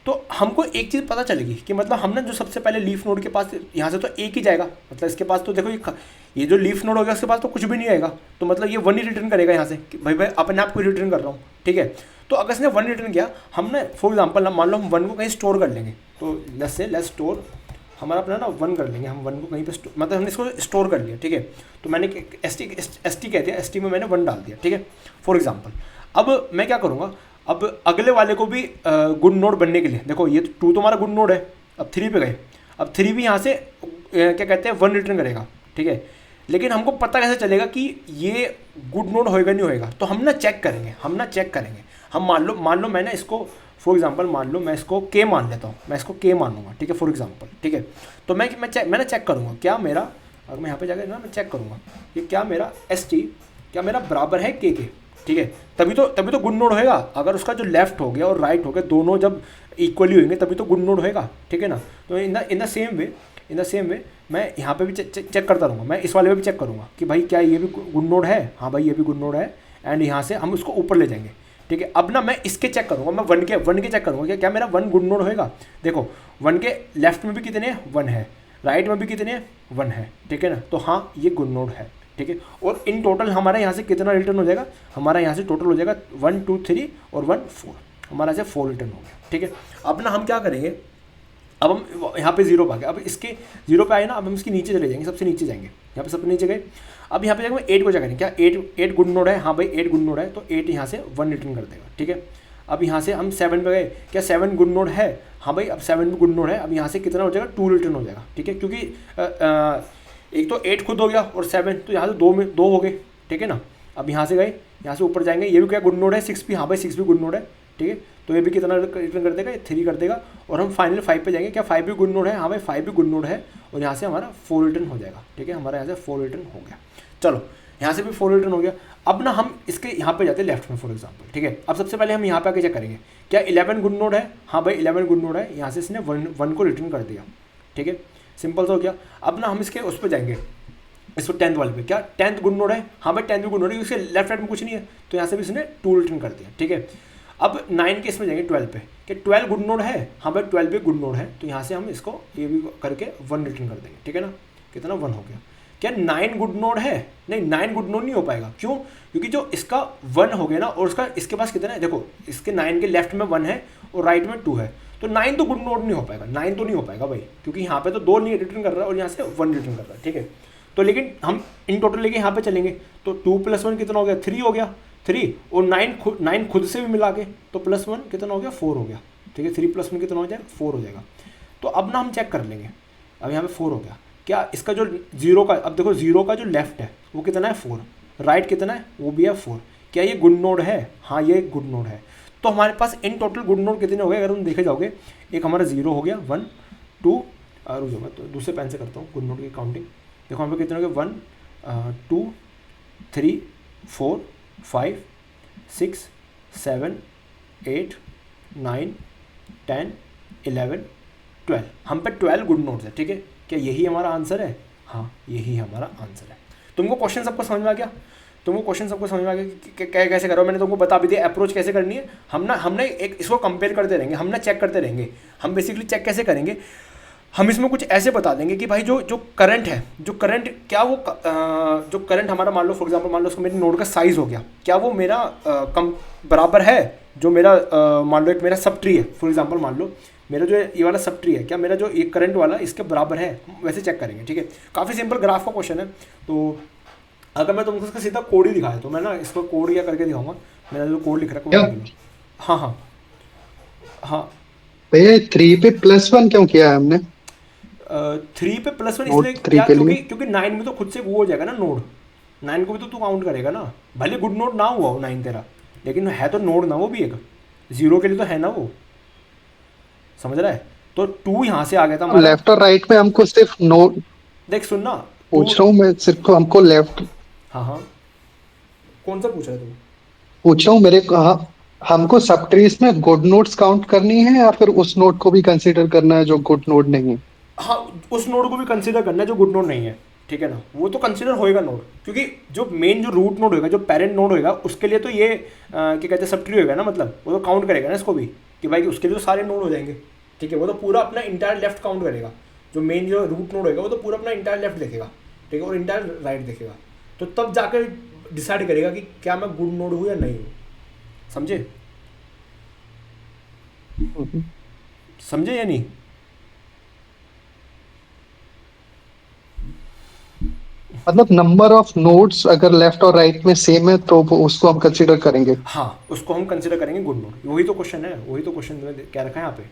तो हमको एक चीज़ पता चलेगी कि मतलब हमने जो सबसे पहले लीफ नोड के पास, यहाँ से तो एक ही जाएगा, मतलब इसके पास तो देखो ये जो लीफ नोड हो गया उसके पास तो कुछ भी नहीं आएगा, तो मतलब ये 1 ही रिटर्न करेगा यहाँ से कि भाई अपने आप को रिटर्न कर रहा हूँ, ठीक है। तो अगर इसने 1 रिटर्न किया, हमने फॉर एग्जाम्पल मान लो हम 1 को कहीं स्टोर कर लेंगे, तो लेट्स स्टोर हमारा अपना ना 1 कर लेंगे, हम 1 को कहीं पे मतलब हमने इसको स्टोर कर लिया, ठीक है। तो मैंने एस टी कहते हैं, ST में मैंने 1 डाल दिया, ठीक है, फॉर एग्जाम्पल। अब मैं क्या करूँगा, अब अगले वाले को भी गुड नोड बनने के लिए, देखो ये 2 तो हमारा गुड नोड है, अब 3 पे गए, अब 3 भी यहाँ से क्या कहते हैं 1 रिटर्न करेगा, ठीक है। लेकिन हमको पता कैसे चलेगा कि ये गुड नोड होएगा नहीं होएगा, तो हम ना चेक करेंगे, हम मान लो मैंने इसको फॉर एग्जांपल मान लो मैं इसको K मान लेता हूँ, मैं इसको K मानूंगा, ठीक है, फॉर एग्जांपल, ठीक है। तो मैंने चेक करूँगा क्या मेरा, अगर मैं यहाँ पे जाकर ना मैं चेक करूँगा कि क्या मेरा ST क्या मेरा बराबर है K के, ठीक है। तभी तो गुड नोड होएगा, अगर उसका जो लेफ्ट हो गया और राइट हो गया दोनों जब इक्वली होंगे तभी तो गुड नोड होएगा, ठीक है ना। तो इन द सेम वे मैं यहाँ पे भी चेक करता रहूँगा, मैं इस वाले में भी चेक करूँगा कि भाई क्या ये भी गुड नोड है, हाँ भाई ये भी गुड नोड है, एंड यहाँ से हम उसको ऊपर ले जाएंगे, ठीक है। अब ना मैं इसके चेक करूँगा, मैं 1 के चेक करूँगा क्या मेरा 1 गुड नोड होएगा। देखो 1 के लेफ्ट में भी कितने हैं 1 है, राइट में भी कितने हैं 1 है, ठीक है ना। तो हाँ ये गुड नोड है, ठीक है। और इन टोटल हमारा यहाँ से कितना रिटर्न हो जाएगा, हमारा यहाँ से टोटल हो जाएगा 1 2 3 और 1 4, हमारा से 4 रिटर्न हो गया, ठीक है। अब ना हम क्या करेंगे, अब हम यहाँ पे जीरो पे आ गए, अब इसके जीरो पे आए ना, अब हम इसके नीचे चले जाएंगे, सबसे नीचे जाएंगे, यहाँ पे सबसे नीचे गए। अब यहाँ पे जाएंगे 8 को जगह, क्या 8 गुड नोड है, हाँ भाई 8 गुड नोड है, तो 8 यहाँ से 1 रिटर्न कर देगा, ठीक है। अब यहाँ से हम 7 पे गए, क्या 7 गुड नोड है, हाँ भाई अब 7 भी गुड नोड है, अब यहाँ से कितना हो जाएगा 2 रिटर्न हो जाएगा, ठीक है, क्योंकि एक तो 8 खुद हो गया और 7, तो यहाँ से 2 में 2 हो गए, ठीक है ना। अब यहाँ से गए, यहाँ से ऊपर जाएंगे, ये भी क्या गुड नोड है, 6 भी, हाँ भाई 6 भी गुड नोड है, ठीक है, तो ये भी कितना रिटर्न कर देगा, 3 कर देगा। और हम फाइनल 5 पे जाएंगे, क्या 5 भी गुड नोड है, हाँ भाई 5 भी गुड नोड है, और यहाँ से हमारा 4 रिटर्न हो जाएगा, ठीक है, हमारा यहाँ से 4 रिटर्न हो गया। चलो यहाँ से भी 4 रिटर्न हो गया। अब ना हम इसके यहाँ पे जाते हैं लेफ्ट में फॉर एग्जांपल, ठीक है। अब सबसे पहले हम यहाँ पे आके चेक करेंगे, क्या 11 गुड नोड है, हाँ भाई 11 गुड नोड है, यहाँ से इसने 1 को रिटर्न कर दिया, ठीक है, सिंपल सा हो गया। अब ना हम इसके उस पर जाएंगे, इसको 10th वाले पे, क्या 10th गुड नोड है, हाँ भाई 10th भी गुड नोड है, इसके लेफ्ट राइट में कुछ नहीं है, तो यहाँ से भी इसने 2 रिटर्न कर दिया, ठीक है। अब 9 के इसमें जाएंगे 12 पे, कि 12 गुड नोड है, हाँ भाई 12 भी गुड नोड है, तो यहाँ से हम इसको ये भी करके 1 रिटर्न कर देंगे, ठीक है ना, कितना 1 हो गया। क्या 9 गुड नोड है, नहीं 9 गुड नोड नहीं हो पाएगा, क्यों, क्योंकि जो इसका 1 हो गया ना, और उसका इसके पास कितना है, देखो इसके 9 के लेफ्ट में 1 है और राइट में 2 है, तो 9 तो गुड नोड नहीं हो पाएगा, 9 तो नहीं हो पाएगा भाई, क्योंकि यहाँ पे तो 2 नहीं रिटर्न कर रहा है और यहाँ से 1 रिटर्न कर रहा है, ठीक है। तो लेकिन हम इन टोटल लेके यहाँ पे चलेंगे, तो 2 + 1 कितना हो गया, 3 हो गया, 3, और 9 खुद से भी मिला के, तो +1 कितना हो गया, 4 हो गया, ठीक है, 3 + 1 कितना हो जाएगा, 4 हो जाएगा। तो अब ना हम चेक कर लेंगे, अब यहाँ पे 4 हो गया, क्या इसका जो जीरो का, अब देखो जीरो का जो लेफ्ट है वो कितना है 4, राइट कितना है, वो भी है 4, क्या ये गुड नोड है, हाँ ये गुड नोड है। तो हमारे पास इन टोटल गुड नोड कितने हो गए, अगर तुम देखे जाओगे, एक हमारा 0 हो गया, 1 2, रुक जाओ मैं तो दूसरे पेन से करता हूँ गुड नोड की काउंटिंग, देखो हमें कितने हो गए, 1 2 3 4 5 6 7 8 9 10 11 12, हम पे 12 गुड नोट्स है, ठीक है। क्या यही हमारा आंसर है, हाँ यही हमारा आंसर है। तुमको क्वेश्चन सबको समझ में आ गया, तुमको क्वेश्चन सबको समझ में आ गया कि कैसे करो, मैंने तुमको बता भी दिया अप्रोच कैसे करनी है। हमने एक इसको कंपेयर करते रहेंगे, हमने चेक करते रहेंगे। हम बेसिकली चेक कैसे करेंगे, हम इसमें कुछ ऐसे बता देंगे कि भाई जो करंट है, जो करंट क्या वो जो करंट हमारा मान लो फॉर एग्जांपल, मान लो उसको मेरे नोड का साइज़ हो गया, क्या वो मेरा कम बराबर है जो मेरा मान लो एक मेरा सब ट्री है फॉर एग्जांपल, मान लो मेरा जो ये वाला सब ट्री है, क्या मेरा जो एक करंट वाला इसके बराबर है, वैसे चेक करेंगे, ठीक है। काफ़ी सिंपल ग्राफ का क्वेश्चन है। तो अगर मैं तुमको इसका सीधा कोड ही दिखाया तो मैं ना इसको कोड क्या करके दिखाऊंगा, मेरा जो कोड लिख रहा है, हाँ हाँ हाँ, भैया 3 पे +1 क्यों किया है हमने, 3 पे +1 नोट इसलिए 3 क्या, के क्योंकि लिए? क्योंकि 9 में तो खुद से वो हो जाएगा ना नोड, 9 को भी तो तू काउंट करेगा ना, भले गुड नोड ना हुआ हो 9 तेरा, लेकिन है तो नोड ना वो भी एक, 0 के लिए तो है ना वो, समझ रहा है। तो 2 यहाँ से आ गया था हमारा, लेफ्ट और राइट में हमको सिर्फ नोट देख सुनना, 2, पूछ रहा हूँ मैं, सिर्फ हमको लेफ्ट हाँ हाँ, कौन सा पूछ रहा है तू, पूछ रहा हूँ मेरे को, हाँ, हमको सब ट्रीज में गुड नोट्स काउंट करनी है या फिर उस नोट को भी कंसीडर करना है जो गुड नोट नहीं है? हाँ उस नोड को भी कंसिडर करना है जो गुड नोड नहीं है, ठीक है ना, वो तो कंसिडर होएगा नोड, क्योंकि जो मेन जो रूट नोड होएगा, जो पेरेंट नोड होएगा, उसके लिए तो ये क्या कहते हैं सब ट्री होएगा ना, मतलब वो तो काउंट करेगा ना इसको भी, कि भाई उसके लिए तो सारे नोड हो जाएंगे, ठीक है, वो तो पूरा अपना इंटायर लेफ्ट काउंट करेगा, जो मेन जो रूट नोड होएगा वो तो पूरा अपना इंटायर लेफ्ट देखेगा, ठीक है, और इंटायर राइट देखेगा, तो तब जाकर डिसाइड करेगा कि क्या मैं गुड नोड हूँ या नहीं हूँ, समझे, हम्म। समझे या नहीं। मतलब नंबर ऑफ नोट्स अगर लेफ्ट और राइट में सेम है तो उसको हम कंसीडर करेंगे। हाँ उसको हम कंसिडर करेंगे गुड नोड, वही तो क्वेश्चन है, वही तो क्वेश्चन मैंने क्या रखा है यहाँ पे,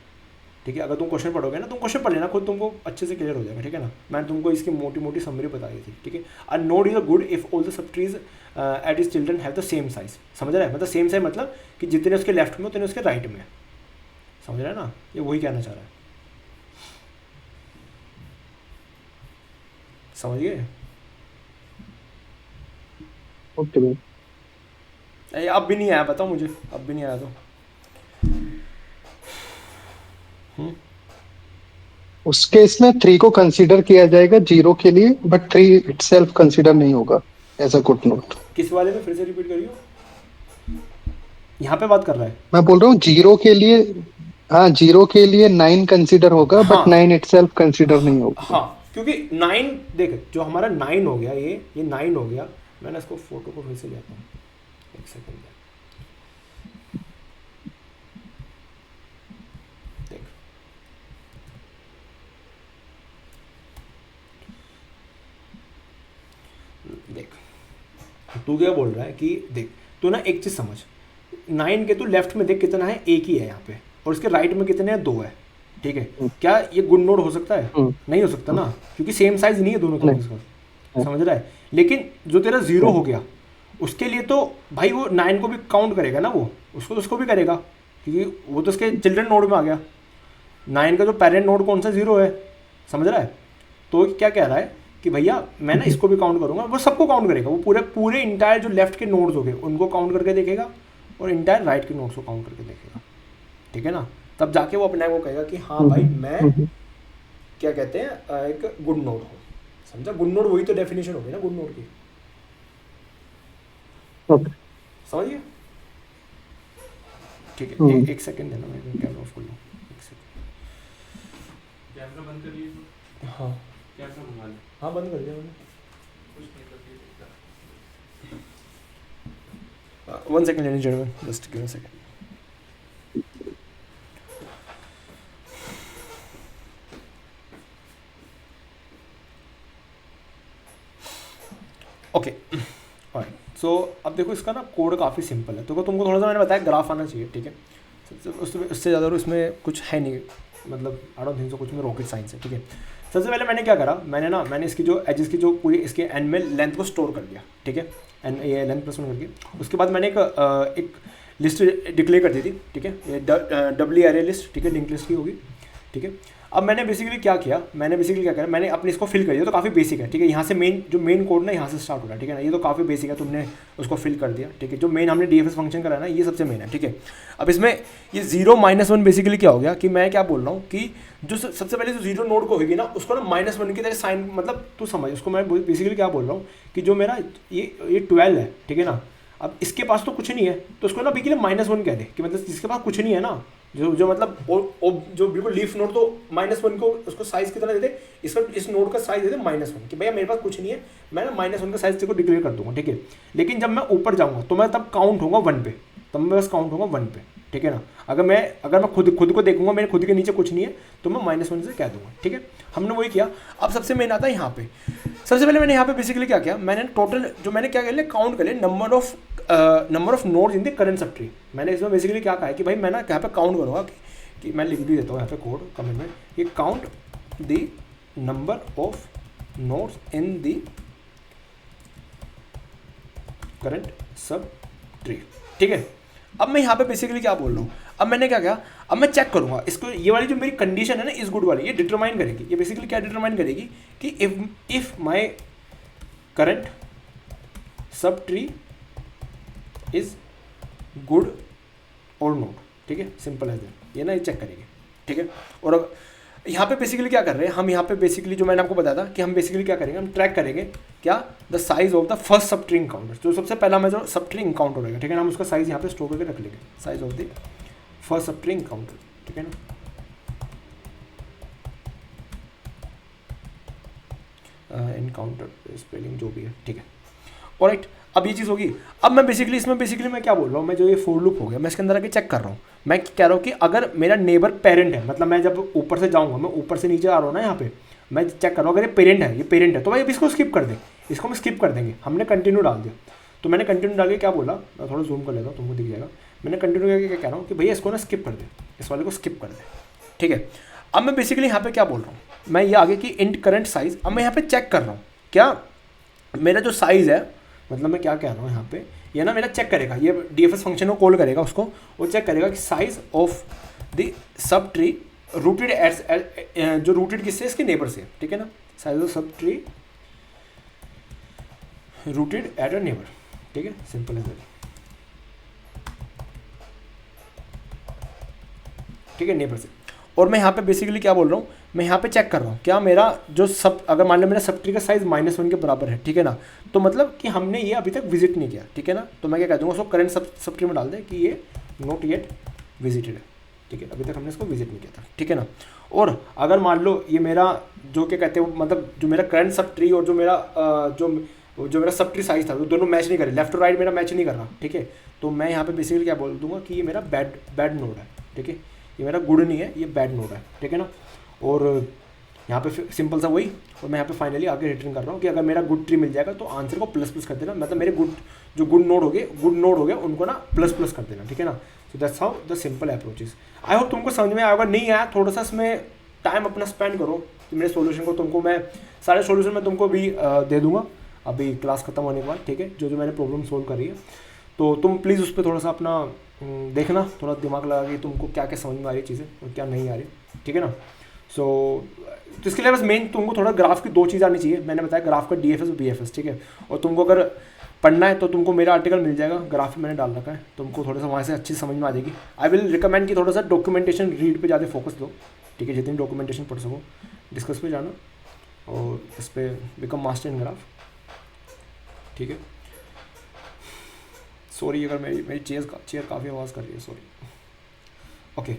ठीक है। अगर तुम क्वेश्चन पढ़ोगे ना, तुम क्वेश्चन पढ़ लेना खुद, तुमको अच्छे से क्लियर हो जाएगा, ठीक है ना। मैंने तुमको इसकी मोटी मोटी समरी बता दी थी, ठीक है। A node is a good if all the subtrees at is children have the same size, समझ रहा है, मतलब सेम साइज मतलब कि जितने उसके लेफ्ट में उतने उसके राइट में, समझ रहा है ना, ये वही कहना चाह रहा है, समझ गए। ओके भाई। अब भी नहीं आया, बताओ मुझे, अब भी नहीं आया तो उस केस में 3 को कंसीडर किया जाएगा 0 के लिए, बट 3 इटसेल्फ कंसीडर नहीं होगा एज अ गुड नोट। किस वाले में फिर से रिपीट करियो, यहाँ पे बात कर रहा है। मैं बोल रहा हूँ 0 के लिए, हाँ 0 के लिए 9 कंसीडर होगा बट हाँ 9 इटसेल्फ कंसीडर नहीं होगा। हाँ, क्योंकि 9 देख, जो हमारा 9 हो गया, ये 9 हो गया, मैंने इसको फोटो को फिर से लेता हूँ, एक सेकंड देख, तू क्या बोल रहा है कि देख तू ना एक चीज़ समझ, 9 के तू लेफ्ट में देख कितना है, एक ही है यहाँ पे, और उसके राइट में कितने हैं, 2 है, ठीक है। क्या ये गुड नोड हो सकता है? नहीं हो सकता ना, क्योंकि सेम साइज नहीं है दोनों नहीं। केसेस का, समझ रहा है। लेकिन जो तेरा 0 हो गया उसके लिए तो भाई वो 9 को भी काउंट करेगा ना, वो उसको भी करेगा, क्योंकि वो तो उसके चिल्ड्रन नोड में आ गया। 9 का जो पेरेंट नोड कौन सा, 0 है, समझ रहा है। तो क्या कह रहा है कि भैया मैं ना इसको भी काउंट करूंगा, वो सबको काउंट करेगा, वो पूरे इंटायर जो लेफ्ट के नोड्स हो गए उनको काउंट करके देखेगा, और इंटायर राइट के नोड्स को काउंट करके देखेगा, ठीक है ना। तब जाके वो अपने आप को कहेगा कि हाँ भाई मैं क्या कहते हैं एक गुड नोड हूँ, समझा। गुड नोड वही तो डेफिनेशन होगी ना गुड नोड की, ओके। समझिए। ठीक है, एक सेकंड देना, मैं कैमरा ऑफ कर लूँ, एक सेकंड। कैमरा बंद कर लीजिए। हाँ कैमरा घुमा ले। हाँ बंद कर दिया मैंने। कुछ नहीं करके देखता। 1 second ladies and gentlemen, just give me a second. Okay so अब देखो इसका ना कोड काफ़ी सिंपल है, तो तुमको थोड़ा सा मैंने बताया ग्राफ आना चाहिए, ठीक है। उससे ज़्यादा इसमें कुछ है नहीं, मतलब आई डोंट थिंक सो कुछ में रॉकेट साइंस है, ठीक है। सबसे पहले मैंने क्या करा, मैंने इसकी जो एजेस की जो पूरी इसके एन में लेंथ को स्टोर कर दिया, ठीक है, एन ये लेंथ प्लस 1 करके। उसके बाद मैंने एक लिस्ट डिक्लेयर कर दी थी, ठीक है, ये डब्ल्यू एरे लिस्ट, ठीक है, लिंक लिस्ट की होगी, ठीक है। अब मैंने बेसिकली क्या करा, मैंने अपने इसको फिल कर दिया, तो काफ़ी बेसिक है, ठीक है। यहाँ से मेन कोड ना यहाँ से स्टार्ट हो रहा है, ठीक है ना, ये तो काफ़ी बेसिक है, तुमने उसको फिल कर दिया, ठीक है। जो मेन हमने डीएफएस फंक्शन करा ना, ये सबसे मेन है, ठीक है। अब इसमें ये 0 -1 बेसिकली क्या हो गया कि मैं क्या बोल रहा हूँ कि जो सबसे पहले जो 0 नोड को होगी ना, उसको ना -1 की तरह साइन, मतलब तू समझ उसको, मैं बेसिकली क्या बोल रहा हूँ कि जो मेरा ये 12 है, ठीक है ना। अब इसके पास तो कुछ नहीं है, तो उसको ना बेसिकली -1 कह दे, कि मतलब जिसके पास कुछ नहीं है ना, जो मतलब जो बिल्कुल लीफ नोड, तो -1 को उसको साइज कितना दे दे, इसका इस नोड का साइज दे दे -1, कि भैया मेरे पास कुछ नहीं है, मैं ना -1 का साइज तेरे को डिक्लेयर कर दूंगा, ठीक है। लेकिन जब मैं ऊपर जाऊंगा तो मैं तब काउंट होगा 1 पे, तब मैं बस काउंट होगा 1 पे, ठीक है ना। अगर मैं खुद को देखूंगा, मेरे खुद के नीचे कुछ नहीं है, तो मैं -1 से कह दूंगा, ठीक है। हमने वही किया। अब सबसे मेन आता है यहाँ पे, सबसे पहले मैंने यहाँ पे बेसिकली क्या किया, मैंने टोटल जो मैंने क्या कर लिया, काउंट कर लिया number of nodes in the current sub tree. मैंने इसमें बेसिकली क्या कहा है कि भाई मैं ना यहाँ पे काउंट करूँगा कि मैं लिख भी देता हूँ यहाँ पे कोड कमेंट में, कि count the number of nodes in the current sub tree, ठीक है। अब मैं यहाँ पे बेसिकली क्या बोल रहा हूँ, अब मैंने क्या किया, अब मैं चेक करूँगा इसको, ये वाली जो मेरी कंडीशन है ना इस गुड वाली, ये डिटरमाइन करेगी, ये बेसिकली क्या डिटरमाइन करेगी कि if my current sub tree is good और नोट, ठीक है, सिंपल है ये ना, ये चेक करेंगे, ठीक है। और अब यहाँ पे बेसिकली क्या कर रहे हैं हम, यहाँ पे बेसिकली जो मैंने आपको बताया था कि हम बेसिकली क्या करेंगे, हम ट्रैक करेंगे क्या, the size of the first sub tree encounter, जो सबसे पहला में जो सब ट्री इनकाउंटर रहेगा, ठीक है ना, हम उसका साइज यहाँ पे स्टोर करके रख लेंगे, size of the first sub tree encounter, ठीक है ना। इनकाउंटर स्पेलिंग जो भी है, ठीक है, ऑलराइट। अब ये चीज़ होगी। अब मैं बेसिकली इसमें मैं क्या बोल रहा हूँ, मैं जो ये फोर लूप हो गया, मैं इसके अंदर आके चेक कर रहा हूँ, मैं कह रहा हूँ कि अगर मेरा नेबर पेरेंट है, मतलब मैं जब ऊपर से जाऊँगा, मैं ऊपर से नीचे आ रहा हूँ ना, यहाँ पे मैं चेक कर रहा हूँ, अगर ये पेरेंट है तो भाई अब इसको स्किप कर दें, इसको हम स्किप कर देंगे। हमने कंटिन्यू डाल दिया, तो मैंने कंटिन्यू डाल के क्या बोला, मैं थोड़ा जूम कर लेता हूँ, तुमको दिख जाएगा। मैंने कंटिन्यू करके क्या कह रहा हूँ कि भैया इसको ना स्किप कर दे, इस वाले को स्किप कर दे, ठीक है। अब मैं बेसिकली यहाँ पे क्या बोल रहा हूँ, मैं ये आगे कि इंट करंट साइज, अब मैं यहाँ पे चेक कर रहा हूँ क्या मेरा जो साइज़ है, मतलब मैं क्या कह रहा हूँ यहाँ पे, ये ना मेरा चेक करेगा, ये डीएफएस फंक्शन को कॉल करेगा उसको, वो चेक करेगा कि size of the subtree rooted at, जो रूटेड किससे, इसके नेबर से, ठीक है ना, size of subtree rooted at a neighbour, ठीक है, सिंपल है, ठीक है, नेबर से। और मैं यहाँ पे बेसिकली क्या बोल रहा हूँ, मैं यहाँ पे चेक कर रहा हूँ क्या मेरा जो सब, अगर मान लो मेरा सब ट्री का साइज -1 के बराबर है, ठीक है ना, तो मतलब कि हमने ये अभी तक विजिट नहीं किया, ठीक है ना। तो मैं क्या कह दूँगा उसको करंट सब ट्री में डाल दे कि ये नॉट येट विजिटेड है, ठीक है, अभी तक हमने इसको विजिट नहीं किया था, ठीक है ना। और अगर मान लो ये मेरा जो क्या कहते हैं, मतलब जो मेरा करंट सब ट्री और जो मेरा सब ट्री साइज था, वो दोनों मैच नहीं कर रहे, लेफ्ट और राइट मेरा मैच नहीं कर रहा, ठीक है। तो मैं यहाँ पे बेसिकली क्या बोल दूंगा कि ये मेरा बैड नोड है, ठीक है, ये मेरा गुड नहीं है, ये बैड नोड है, ठीक है ना। और यहाँ पे सिंपल सा वही, और मैं यहाँ पे फाइनली आगे रिटर्न कर रहा हूँ कि अगर मेरा गुड ट्री मिल जाएगा तो आंसर को प्लस प्लस कर देना, मतलब मेरे जो गुड नोड हो गए उनको ना प्लस प्लस कर देना, ठीक है ना। So that's how the simple approaches. I hope तुमको समझ में आया। अगर नहीं आया थोड़ा सा इसमें टाइम अपना स्पेंड करो कि मेरे सोल्यूशन को, तुमको मैं सारे सोल्यूशन मैं तुमको भी दे दूंगा अभी क्लास खत्म होने के बाद, ठीक है, जो मैंने प्रॉब्लम सोल्व करी है। तो तुम प्लीज़ उस पर थोड़ा सा अपना देखना, थोड़ा दिमाग लगा कि तुमको क्या क्या समझ में आ रही चीज़ें और क्या नहीं आ रही, ठीक है ना। सो तो इसके लिए बस मेन तुमको थोड़ा ग्राफ की 2 चीज़ आनी चाहिए। मैंने बताया ग्राफ का DFS और BFS, ठीक है। और तुमको अगर पढ़ना है तो तुमको मेरा आर्टिकल मिल जाएगा, ग्राफ मैंने डाल रखा है, तुमको थोड़ा सा वहाँ से अच्छी समझ में आ जाएगी। आई विल रिकमेंड कि थोड़ा सा डॉक्यूमेंटेशन रीड पे ज़्यादा फोकस दो, ठीक है, जितनी डॉक्यूमेंटेशन पढ़ सको डिस्कस पे जाना और इस पर बिकम मास्टर इन ग्राफ, ठीक है। सॉरी अगर मेरी चेयर काफ़ी आवाज़ कर रही है, सॉरी। ओके,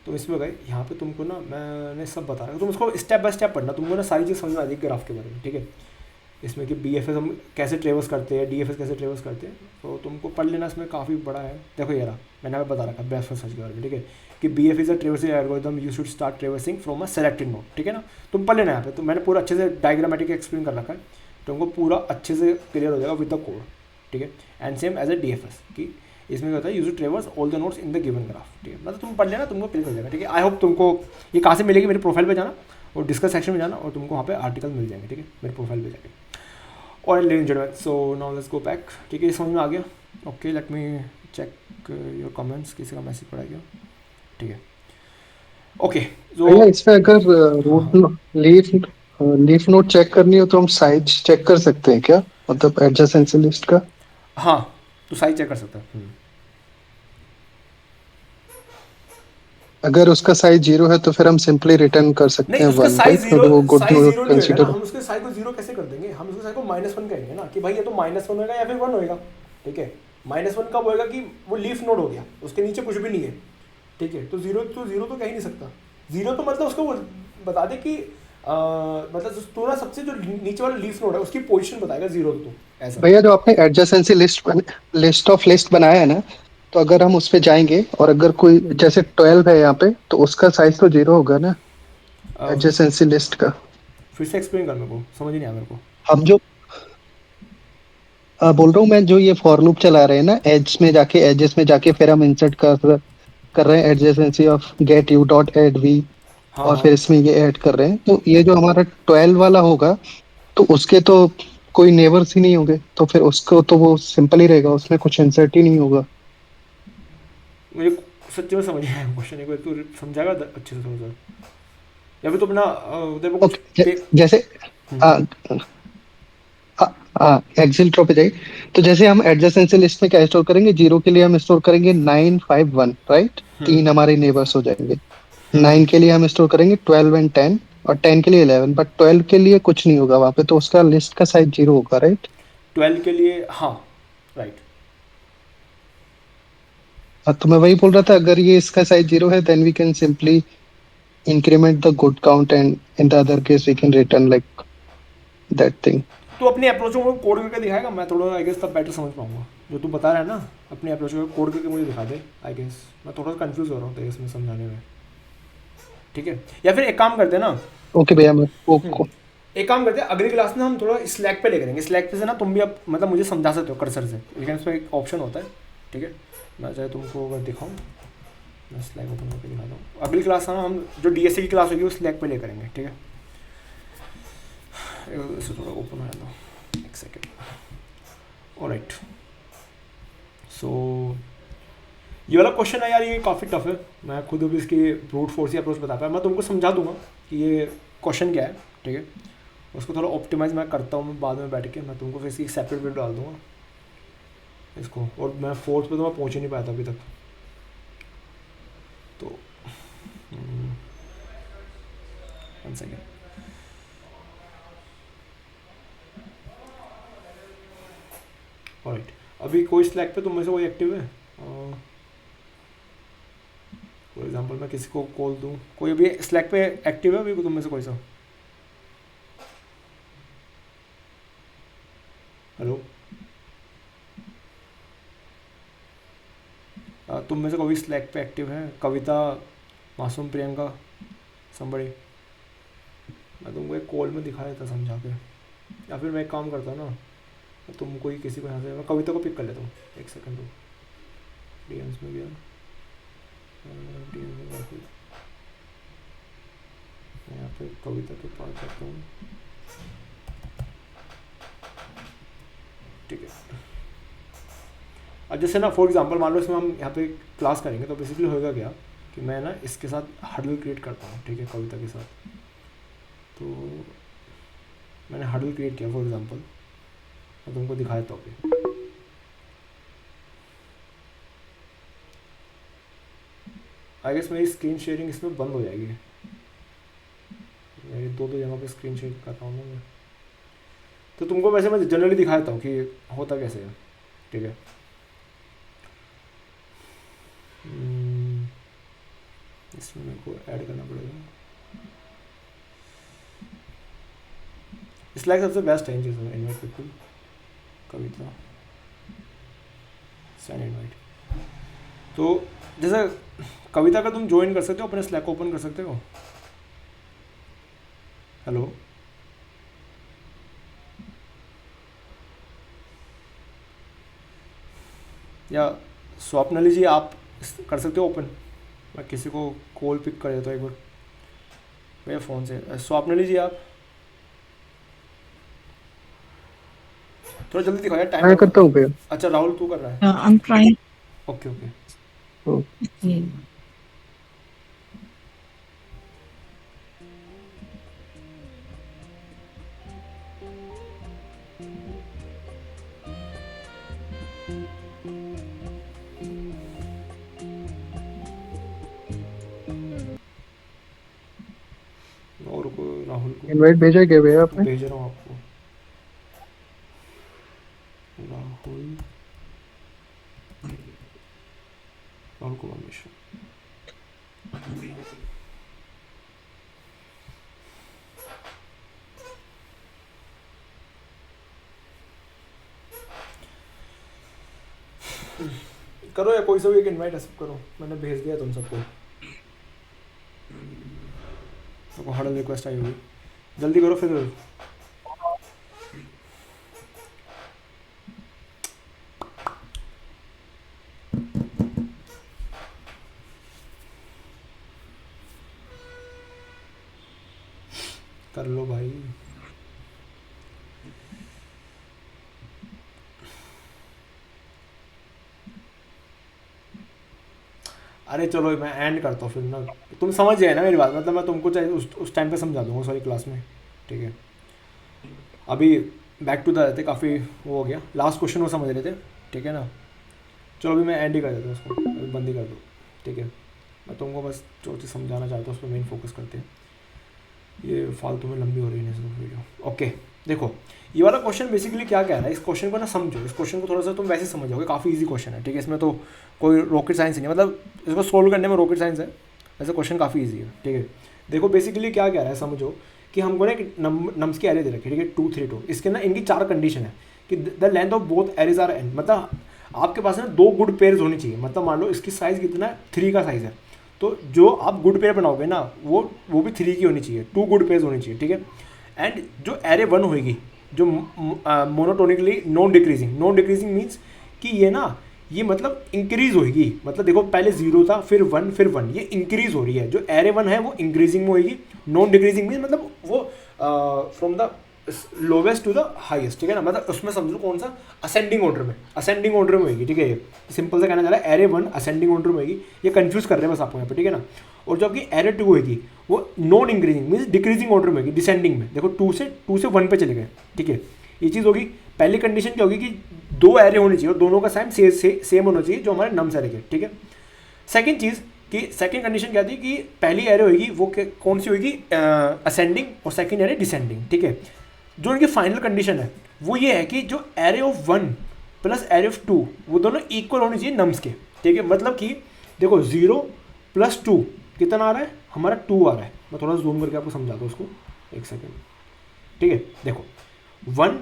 तो इसमें गए यहाँ पे तुमको ना मैंने सब बता रहा हूँ, तुम उसको स्टेप बाय स्टेप पढ़ना, तुमको ना सारी चीज़ समझ में आ जाएगी ग्राफ के बारे में, ठीक है। इसमें कि BFS हम कैसे ट्रेवर्स करते हैं, DFS कैसे ट्रेवर्स करते हैं, तो तुमको पढ़ लेना, इसमें काफ़ी बड़ा है। देखो ये रहा, मैंने हमें बता रखा ब्रेथ फर्स्ट सर्च के बारे में, ठीक है, कि BFS is a traversing algorithm, you should start traversing from a selected node, ठीक है ना। तुम पढ़ लेना यहाँ पे, तो मैंने पूरा अच्छे से डायग्रामेटिक एक्सप्लेन कर रखा है, तुमको पूरा अच्छे से क्लियर हो जाएगा विद द कोड, ठीक है। And same as a DFS कि इसमें क्या होता है, use to traverse all the nodes in the given graph, ठीक है। मतलब तुम पढ़ लेना, तुमको क्लियर हो जाएगा, ठीक है। आई होप तुमको ये कहाँ से मिलेगी, मेरे प्रोफाइल पे जाना और डिस्कस सेक्शन में जाना और तुमको वहाँ पे आर्टिकल मिल जाएंगे, ठीक है, मेरे प्रोफाइल पे जाके। और ladies and gentleman, so now let's go back, ठीक है, ये समझ में आ गया। Okay, let me check your comments, किसी का मैसेज पड़ा गया, ठीक है। ओके, भैया सो इसमें अगर हाँ root leaf leaf node check करनी हो तो हम साइज चेक कर सकते हैं क्या, मतलब एडजेसेंसी लिस्ट का? हाँ, तो साइज चेक कर सकता है। अगर उसका साइज 0 है तो फिर हम सिंपली रिटर्न कर सकते नहीं, हैं उसका 1, साइज राइट, जीरो, क्योंकि वो गुड साइज नोड जीरो नहीं होएगा ना, कंसीडर। हम उसके साइज को जीरो कैसे कर देंगे, हम उसके साइज को -1 कहेंगे ना, कि भाई ये तो -1 होएगा या फिर 1 होएगा, ठीक है। -1 कब होएगा कि वो लीफ नोड हो गया, उसके नीचे कुछ भी नहीं है, ठीक है। तो जीरो तो कह ही नहीं सकता, जीरो तो मतलब उसको बता दे कि मतलब तू ना सबसे जो नीचे वाला लीफ नोड है उसकी पोजीशन बताएगा जीरो, तो ऐसा। भैया जो आपने एडजेसेंसी लिस्ट ऑफ लिस्ट बनाया है ना, तो अगर हम उस पे जाएंगे और अगर कोई जैसे 12 है यहाँ पे, तो उसका साइज तो 0 होगा ना, अ, एडजेसेंसी लिस्ट का। फिर से एक्सप्लेन कर, मेरे को समझ ही नहीं आया मेरे को। हम जो बोल रहा हूँ मैं, जो ये फॉर लूप चला रहे हैं ना, एज में जाके एजेस में जाके फिर हम इंसर्ट कर रहे हैं adjacency of get U dot add V, हाँ और हाँ, फिर इसमें ये ऐड कर रहे हैं, तो ये जो हमारा 12 वाला होगा, तो उसके तो कोई नेबर्स ही नहीं होंगे, तो फिर उसको तो वो सिंपल ही रहेगा, उसमें कुछ इंसर्ट ही नहीं होगा। मुझे सच्ची में समझ नहीं आया क्वेश्चन, एक बार तू समझाएगा अच्छे से थोड़ा सा, या फिर तो अपना उधर पे कुछ ओके, पे। जैसे एक्सेल ड्रॉ पे जाइए, तो जैसे हम एडजेसेंसी लिस्ट में क्या स्टोर करेंगे, 0 के लिए हम स्टोर करेंगे 951, राइट, तीन हमारे नेबर्स हो जाएंगे। 9 के लिए हम स्टोर करेंगे 12 एंड 10, और 10 के लिए 11, बट 12 के लिए कुछ नहीं होगा वहां पे, तो उसका लिस्ट का साइज 0 होगा, राइट। 12 के लिए, हाँ, राइट। हाँ, तो मैं वही बोल रहा था, अगर ये इसका साइज 0 है, then we can simply increment the good count, and in the other case we can return like that thing. तो अपनी अप्रोच को कोड करके दिखाएगा, मैं थोड़ा आई गेस तब बेटर समझ पाऊंगा जो तू बता रहा है ना, अपनी अप्रोच को कोड करके मुझे दिखा दे। आई गेस मैं थोड़ा कंफ्यूज हो रहा हूँ इसमें समझाने में, ठीक है। या फिर एक काम करते हैं ना, ओके भैया, मैं एक काम करते हैं, अगली क्लास में हम थोड़ा स्लैक पे ले करेंगे, स्लैक पे से ना तुम भी अब मतलब मुझे समझा सकते हो कर्सर से, लेकिन इसमें एक ऑप्शन होता है, ठीक है। मैं चाहे तुमको अगर दिखाऊँ, मैं स्लैक ओपन करके दिखाता हूँ। अगली क्लास ना हम जो DSA की क्लास होगी वो स्लैक पे ले करेंगे, ठीक है। इसे थोड़ा ओपन हो जाता हूँ, एक सेकेंड। ऑलराइट, सो ये वाला क्वेश्चन है यार, ये काफ़ी टफ है, मैं खुद भी इसकी ब्रूट फोर्स ही अप्रोच बता पाया। मैं तुमको समझा दूंगा कि ये क्वेश्चन क्या है, ठीक है। उसको थोड़ा ऑप्टिमाइज मैं करता हूँ, मैं बाद में बैठ के मैं तुमको फिर इसकी सेपरेट वीडियो डाल दूंगा इसको। और मैं 4th पे तो मैं पहुँच ही नहीं पाया था अभी तक, तो 1 सेकेंड। ऑलराइट, अभी कोई स्लैक पे तुम में से कोई एक्टिव है? फॉर एग्जांपल मैं किसी को कॉल दूं, कोई अभी स्लैक पे एक्टिव है अभी तुम में से कोई सा? हेलो, तुम में से कोई स्लैक पे एक्टिव है? कविता, मासूम, प्रियंका, somebody? मैं तुमको एक कॉल में दिखा देता समझा के, या फिर मैं एक काम करता ना, तुम कोई किसी को यहाँ से, मैं कविता को पिक कर लेता हूँ, एक सेकंड रुक, डीएम्स में गया, डीएम्स में राहुल, मैं यहाँ पे कविता के पास जाता हूँ, ठीक है। अब जैसे ना फॉर एग्जांपल मान लो इसमें हम यहाँ पे क्लास करेंगे, तो बेसिकली होगा क्या कि मैं ना इसके साथ हडल क्रिएट करता हूँ, ठीक है, कविता के साथ। तो मैंने हडल क्रिएट किया फॉर एग्जांपल, मैं तुमको दिखा देता हूँ अभी। आई गेस मेरी स्क्रीन शेयरिंग इसमें बंद हो जाएगी, मेरी दो जगह पे स्क्रीन शेयर कर रहा हूँ ना मैं। तो तुमको वैसे मैं जनरली दिखा देता हूँ कि होता कैसे है, ठीक है। इसमें मेरे को ऐड करना पड़ेगा, इस लाइक सबसे बेस्ट है इन चीज़ों में, इनवाइट पीपल, कविता, सेंड इनवाइट। तो जैसे कविता का तुम ज्वाइन कर सकते हो, अपने स्लैक ओपन कर सकते हो। हेलो, या स्वप्नली जी आप कर सकते हो ओपन, मैं किसी को कॉल पिक कर देता हूँ एक बार मेरे फ़ोन से। स्वप्नली जी आप थोड़ा जल्दी दिखाओ यार, टाइम मैं करता हूँ भैया। अच्छा राहुल तू कर रहा है, I'm trying. Okay okay. Yeah. और को राहुल को इनवाइट भेजा क्या भैया आपने? भेज रहा हूँ आपको, राहुल, राहुल कुमार मिश्रा। करो या कोई सा भी एक इनवाइट एक्सेप्ट करो, मैंने भेज दिया तुम सबको, सबको हडल रिक्वेस्ट आई होगी, जल्दी करो फिर। कर लो भाई, अरे चलो मैं एंड करता हूँ फिर ना, तुम समझ गए ना मेरी बात, मतलब मैं तुमको चाहे उस टाइम पे समझा दूंगा सॉरी क्लास में, ठीक है। अभी बैक टू द रहते, काफ़ी वो हो गया, लास्ट क्वेश्चन वो समझ रहे थे, ठीक है ना। चलो अभी मैं एंड ही कर देता हूँ उसको, अभी बंद ही कर दो, ठीक है। मैं तुमको बस जो चीज़ समझाना चाहता हूँ उस पर मेन फोकस करते हैं, ये फालतू में लंबी हो रही है वीडियो। ओके देखो ये वाला क्वेश्चन बेसिकली क्या कह रहा है, इस क्वेश्चन को ना समझो, इस क्वेश्चन को थोड़ा सा तुम वैसे समझोगे, काफ़ी इजी क्वेश्चन है, ठीक है। इसमें तो कोई रॉकेट साइंस नहीं है, मतलब इसको सोल्व करने में रॉकेट साइंस है, वैसे क्वेश्चन काफ़ी ईजी है, ठीक है। देखो बेसिकली क्या कह रहा है, समझो कि हमको ना एक नम्स की एरे दे रखी है, ठीक है, 2 3 2, इसके ना इनकी 4 कंडीशन है कि the length of both arrays are n, मतलब आपके पास ना 2 गुड पेयर्स होनी चाहिए, मतलब मान लो इसकी साइज़ कितना है, 3 का साइज़ है, तो जो आप गुड पेयर बनाओगे ना वो भी 3 की होनी चाहिए, 2 गुड पेयर्स होनी चाहिए, ठीक है। एंड जो एरे 1 होगी, जो मोनोटोनिकली नॉन डिक्रीजिंग मीन्स कि ये ना ये मतलब इंक्रीज होगी, मतलब देखो पहले 0 था फिर 1 फिर 1, ये इंक्रीज हो रही है, जो एरे 1 है वो इंक्रीजिंग में होगी, नॉन डिक्रीजिंग मीन्स मतलब वो from the lowest to the highest, ठीक है ना, मतलब उसमें समझो कौन सा असेंडिंग ऑर्डर में होगी, ठीक है। ये सिंपल से कहना चाह रहा है एरे 1 असेंडिंग ऑर्डर में होगी, ये कंफ्यूज कर रहे हैं बस आपको यहाँ पे, ठीक है ना। और जो आपकी एरे 2 होगी वो non increasing means decreasing order में होगी, डिसेंडिंग में, देखो 2 से 1 पे चले गए, ठीक है। ये चीज़ होगी, पहली कंडीशन क्या होगी कि 2 एरे होनी चाहिए और दोनों का सेम होना चाहिए जो हमारे नम्स एरे के, ठीक है। सेकंड चीज़ कि सेकंड कंडीशन क्या थी कि पहली एरे होगी वो कौन सी होगी, असेंडिंग, और सेकंड एरे डिसेंडिंग, ठीक है। जो इनकी फाइनल कंडीशन है वो ये है कि जो array of 1 plus array of 2 वो दोनों इक्वल होने चाहिए नम्स के, ठीक है। मतलब कि देखो 0 + 2 कितना आ रहा है, हमारा 2 आ रहा है, मैं थोड़ा जूम करके आपको समझाता हूँ उसको, एक सेकेंड, ठीक है। देखो 1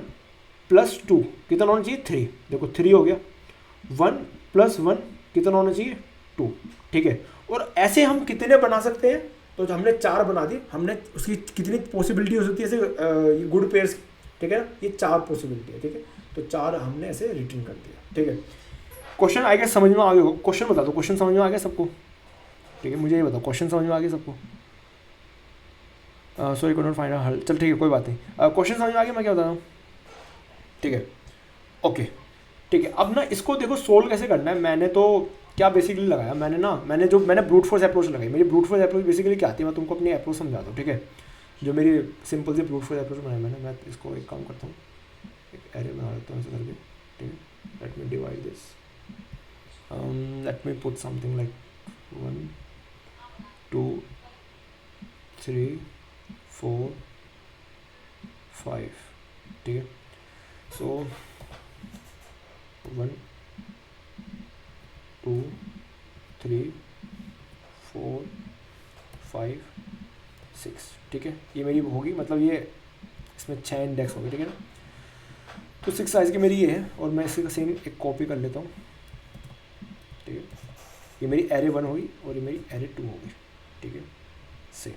+ 2 कितना होना चाहिए, 3, देखो 3 हो गया, 1 + 1 कितना होना चाहिए, 2, ठीक है। और ऐसे हम कितने बना सकते हैं, तो जो हमने 4 बना दी, हमने उसकी कितनी पॉसिबिलिटी हो सकती है ऐसे गुड पेयर्स, ठीक है ना, ये 4 पॉसिबिलिटी है, ठीक है। तो 4 हमने ऐसे रिटर्न कर दिया, ठीक है। क्वेश्चन आ गया समझ में आ गया? क्वेश्चन बता दो, क्वेश्चन समझ में आ गया सबको? ठीक है, मुझे ये बताओ क्वेश्चन समझ में आ गया सबको? सॉरी कुड नॉट फाइंड हल, चल ठीक है कोई बात नहीं। क्वेश्चन समझ में आ गया, मैं क्या बता रहा हूँ? ठीक है, ओके, ठीक है। अब ना इसको देखो सोल्व कैसे करना है। मैंने तो क्या बेसिकली लगाया, मैंने ब्रूट फोर्स अप्रोच लगाई। मेरी ब्रूट फोर्स अप्रोच बेसिकली क्या आती है, मैं तुमको अपनी अप्रोच समझाता हूँ, ठीक है। जो मेरी सिंपल सी ब्रूट फोर्स अप्रोच बनाई मैं इसको एक काम करता हूँ, एक एरे बना लेता हूँ ऐसे करके, ठीक है। Let me divide this, let me put something like 1 2 3 4 5, ठीक है। सो 1 2 3 4 5 6, ठीक है। ये मेरी होगी, मतलब ये इसमें 6 इंडेक्स होंगे, ठीक है ना। तो 6 साइज़ की मेरी ये है, और मैं इसका सेम एक कॉपी कर लेता हूँ, ठीक है। ये मेरी एरे 1 होगी और ये मेरी एरे 2 होगी, ठीक है, सेम।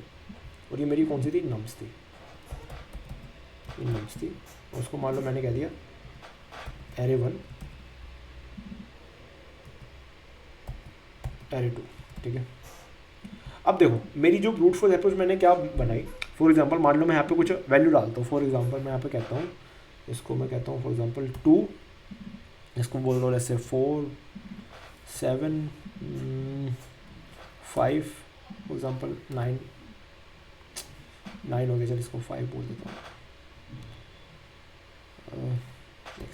और ये मेरी कौन सी थी, नम्स थी, ये नम्स थी। और उसको मान लो मैंने कह दिया एरे 1 एरे 2, ठीक है। अब देखो मेरी जो ब्रूट फोर्स अप्रोच मैंने क्या बनाई, फॉर एग्जांपल मान लो मैं यहाँ पे कुछ वैल्यू डालता हूँ। फॉर एग्जांपल मैं यहाँ पे कहता हूँ, इसको मैं कहता हूँ फॉर एग्जांपल 2, इसको बोल दो ऐसे 4 7 5, फॉर एग्जांपल 9 हो गया, चल इसको 5 बोल देता हूँ। एक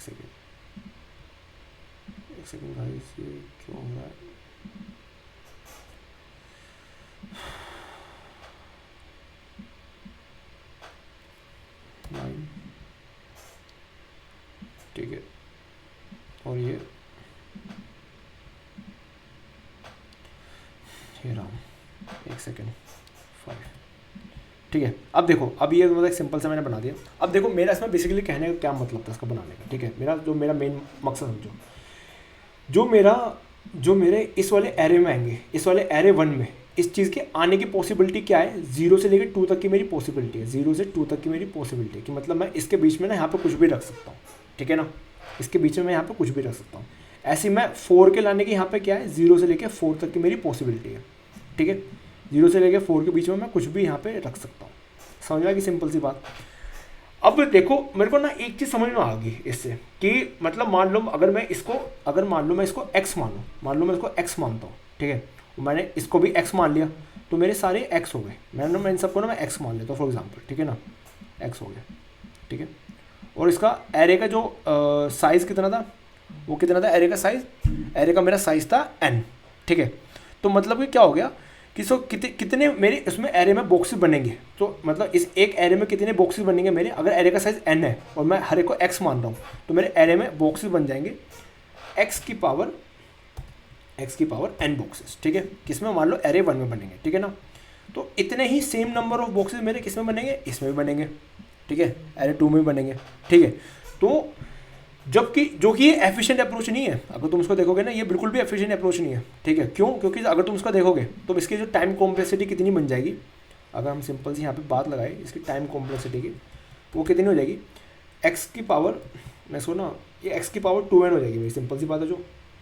सेकेंड गाइस, ये क्यों हो रहा है? ठीक है, और ये रहा, एक सेकेंड 5, ठीक है। अब देखो, अब ये मतलब सिंपल से मैंने बना दिया। अब देखो मेरा इसमें बेसिकली कहने का क्या मतलब था इसका बनाने का, ठीक है। मेरा मेन मकसद समझो, जो मेरे इस वाले एरे में आएंगे, इस वाले एरे 1 में इस चीज़ के आने की पॉसिबिलिटी क्या है, 0 से लेकर 2 तक की मेरी पॉसिबिलिटी है। 0 से 2 तक की मेरी पॉसिबिलिटी है कि मतलब मैं इसके बीच में ना यहाँ पे कुछ भी रख सकता हूँ, ठीक है ना। इसके बीच में मैं यहाँ पे कुछ भी रख सकता हूँ। ऐसे मैं 4 के लाने की यहाँ पे क्या है, 0 से लेकर 4 तक की मेरी पॉसिबिलिटी है, ठीक है। 0 से लेकर 4 के बीच में मैं कुछ भी यहाँ पे रख सकता हूँ। समझ में आ गई सिंपल सी बात। अब देखो मेरे को ना एक चीज़ समझ में आ गई इससे कि मतलब मान लो अगर मैं इसको x मान लो मैं इसको x मानता हूँ, ठीक है। मैंने इसको भी x मान लिया तो मेरे सारे x हो गए। मैं इन सबको ना मैं x मान लेता हूँ फॉर एग्जांपल, ठीक है ना, x हो गया, ठीक है। और इसका एरे का जो साइज़ कितना था, वो कितना था एरे का साइज़, एरे का मेरा साइज़ था n, ठीक है। तो मतलब कि क्या हो गया कि कितने मेरे इसमें एरे में बॉक्सेस बनेंगे, तो मतलब इस एक एरे में कितने बॉक्सेस बनेंगे मेरे, अगर एरे का साइज़ n है और मैं हर एक को x मान रहा हूँ तो मेरे एरे में बॉक्सेस बन जाएंगे x की पावर n बॉक्सेस, ठीक है। किसमें, मान लो एरे 1 में बनेंगे, ठीक है ना। तो इतने ही सेम नंबर ऑफ बॉक्सेस मेरे किसमें बनेंगे, इसमें भी बनेंगे, ठीक है, एरे 2 में भी बनेंगे, ठीक है। तो जबकि जो कि ये एफिशिएंट अप्रोच नहीं है, अगर तुम इसको देखोगे ना ये बिल्कुल भी एफिशिएंट अप्रोच नहीं है, ठीक है। क्यों, क्योंकि अगर तुम इसको देखोगे तो इसकी जो टाइम कॉम्प्लेक्सिटी कितनी बन जाएगी, अगर हम सिंपल से यहाँ पे बात लगाए इसकी टाइम कॉम्प्लेक्सिटी की, वो कितनी हो जाएगी, x की पावर, मैं इसको ना ये x की पावर 2n हो जाएगी मेरी, सिंपल सी बात है, जो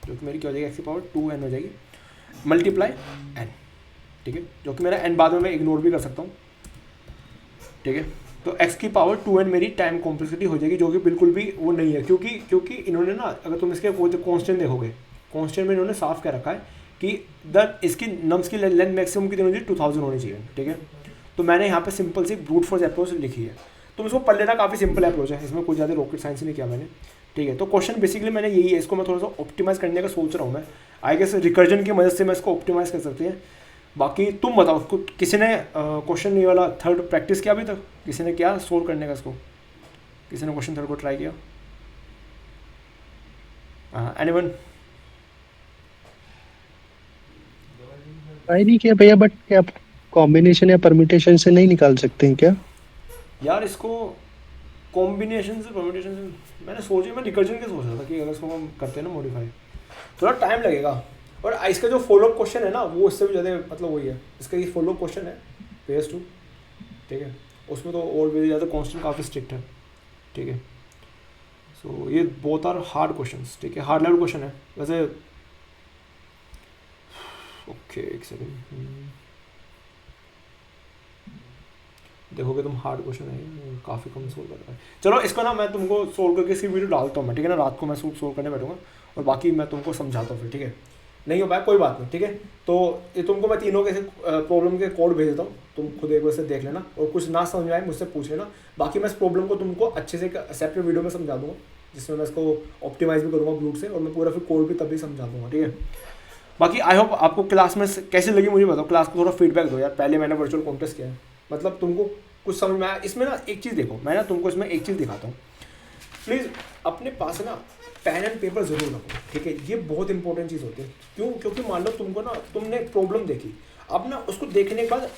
कि मेरी क्या हो जाएगी, x की पावर 2n हो जाएगी मल्टीप्लाई n, ठीक है। जो कि मेरा n बाद में मैं इग्नोर भी कर सकता हूँ, ठीक है। तो x की पावर 2n मेरी टाइम कॉम्प्लेक्सिटी हो जाएगी, जो कि बिल्कुल भी वो नहीं है, क्योंकि इन्होंने ना, अगर तुम इसके कॉन्स्टेंट देखोगे, कॉन्स्टेंट में इन्होंने साफ क्या रखा है कि इसकी नम्स की लेंथ मैक्सिमम कितनी होनी चाहिए, 2000 होनी चाहिए, ठीक है। तो मैंने यहाँ पे सिंपल सी ब्रूट फोर्स अप्रोच लिखी है, तुम इसको पढ़ लेना, काफ़ी सिंपल अप्रोच है, इसमें कुछ ज़्यादा रॉकेट साइंस नहीं किया मैंने, ठीक है। तो क्वेश्चन बेसिकली मैंने यही है, इसको मैं थोड़ा सा ऑप्टिमाइज़ करने का सोच रहा हूँ मैं, आई गेस रिकर्जन की मदद से मैं इसको ऑप्टिमाइज़ कर सकते हैं। बाकी तुम बताओ, किसी ने क्वेश्चन ये वाला थर्ड प्रैक्टिस किया अभी तक, किसी ने क्या सोल्व करने का इसको, किसी ने क्वेश्चन थर्ड को ट्राई किया, एनीवन? ट्राई नहीं किया भैया, बट क्या कॉम्बिनेशन या परम्यूटेशन से नहीं निकाल सकते हैं क्या? यार इसको कॉम्बिनेशन से परम्यूटेशन से मैंने सोचा, मैं रिकर्जन के सोच रहा था कि अगर इसको हम करते हैं ना मॉडिफाई, थोड़ा टाइम लगेगा। और इसका जो फॉलो क्वेश्चन है ना, वो इससे भी ज़्यादा मतलब वही है, इसका ये फॉलो क्वेश्चन है PS2, ठीक है। उसमें तो और भी ज़्यादा कॉन्स्टेंट काफ़ी स्ट्रिक्ट है, ठीक है। सो ये बोथ आर हार्ड क्वेश्चंस, ठीक है, हार्ड लेवल क्वेश्चन है वैसे। ओके एक सेकेंड, देखोगे तुम हार्ड क्वेश्चन है, काफ़ी कम सोल्व कर रहा है। चलो इसको ना मैं तुमको सोल्व करके इसकी वीडियो डालता हूँ मैं, ठीक है ना, रात को मैं सोल्व करने बैठूंगा और बाकी मैं तुमको समझाता हूँ फिर, ठीक है। नहीं हो पाया कोई बात नहीं, ठीक है। तो ये तुमको मैं तीनों के प्रॉब्लम के कोड भेज देता हूँ, तुम खुद एक बार से देख लेना और कुछ ना समझ में आए मुझसे पूछ लेना। बाकी मैं इस प्रॉब्लम को तुमको अच्छे से सेपरेट वीडियो में समझा दूँगा, जिसमें मैं इसको ऑप्टिमाइज भी करूँगा ब्लूट से, और मैं पूरा फिर कोड भी तभी समझा दूँगा, ठीक है। बाकी आई होप आपको क्लास में कैसे लगी मुझे बताओ, क्लास को थोड़ा फीडबैक दो यार। पहले मैंने वर्चुअल कॉन्टेस्ट किया है, मतलब तुमको कुछ समझ में आया इसमें ना। एक चीज़ देखो, मैं ना तुमको इसमें एक चीज़ दिखाता हूँ, प्लीज़ अपने पास ना पेन एंड पेपर ज़रूर रखो, ठीक है। ये बहुत इंपॉर्टेंट चीज़ होती है। क्यों? क्योंकि मान लो तुमको ना, तुमने प्रॉब्लम देखी, अब ना उसको देखने के बाद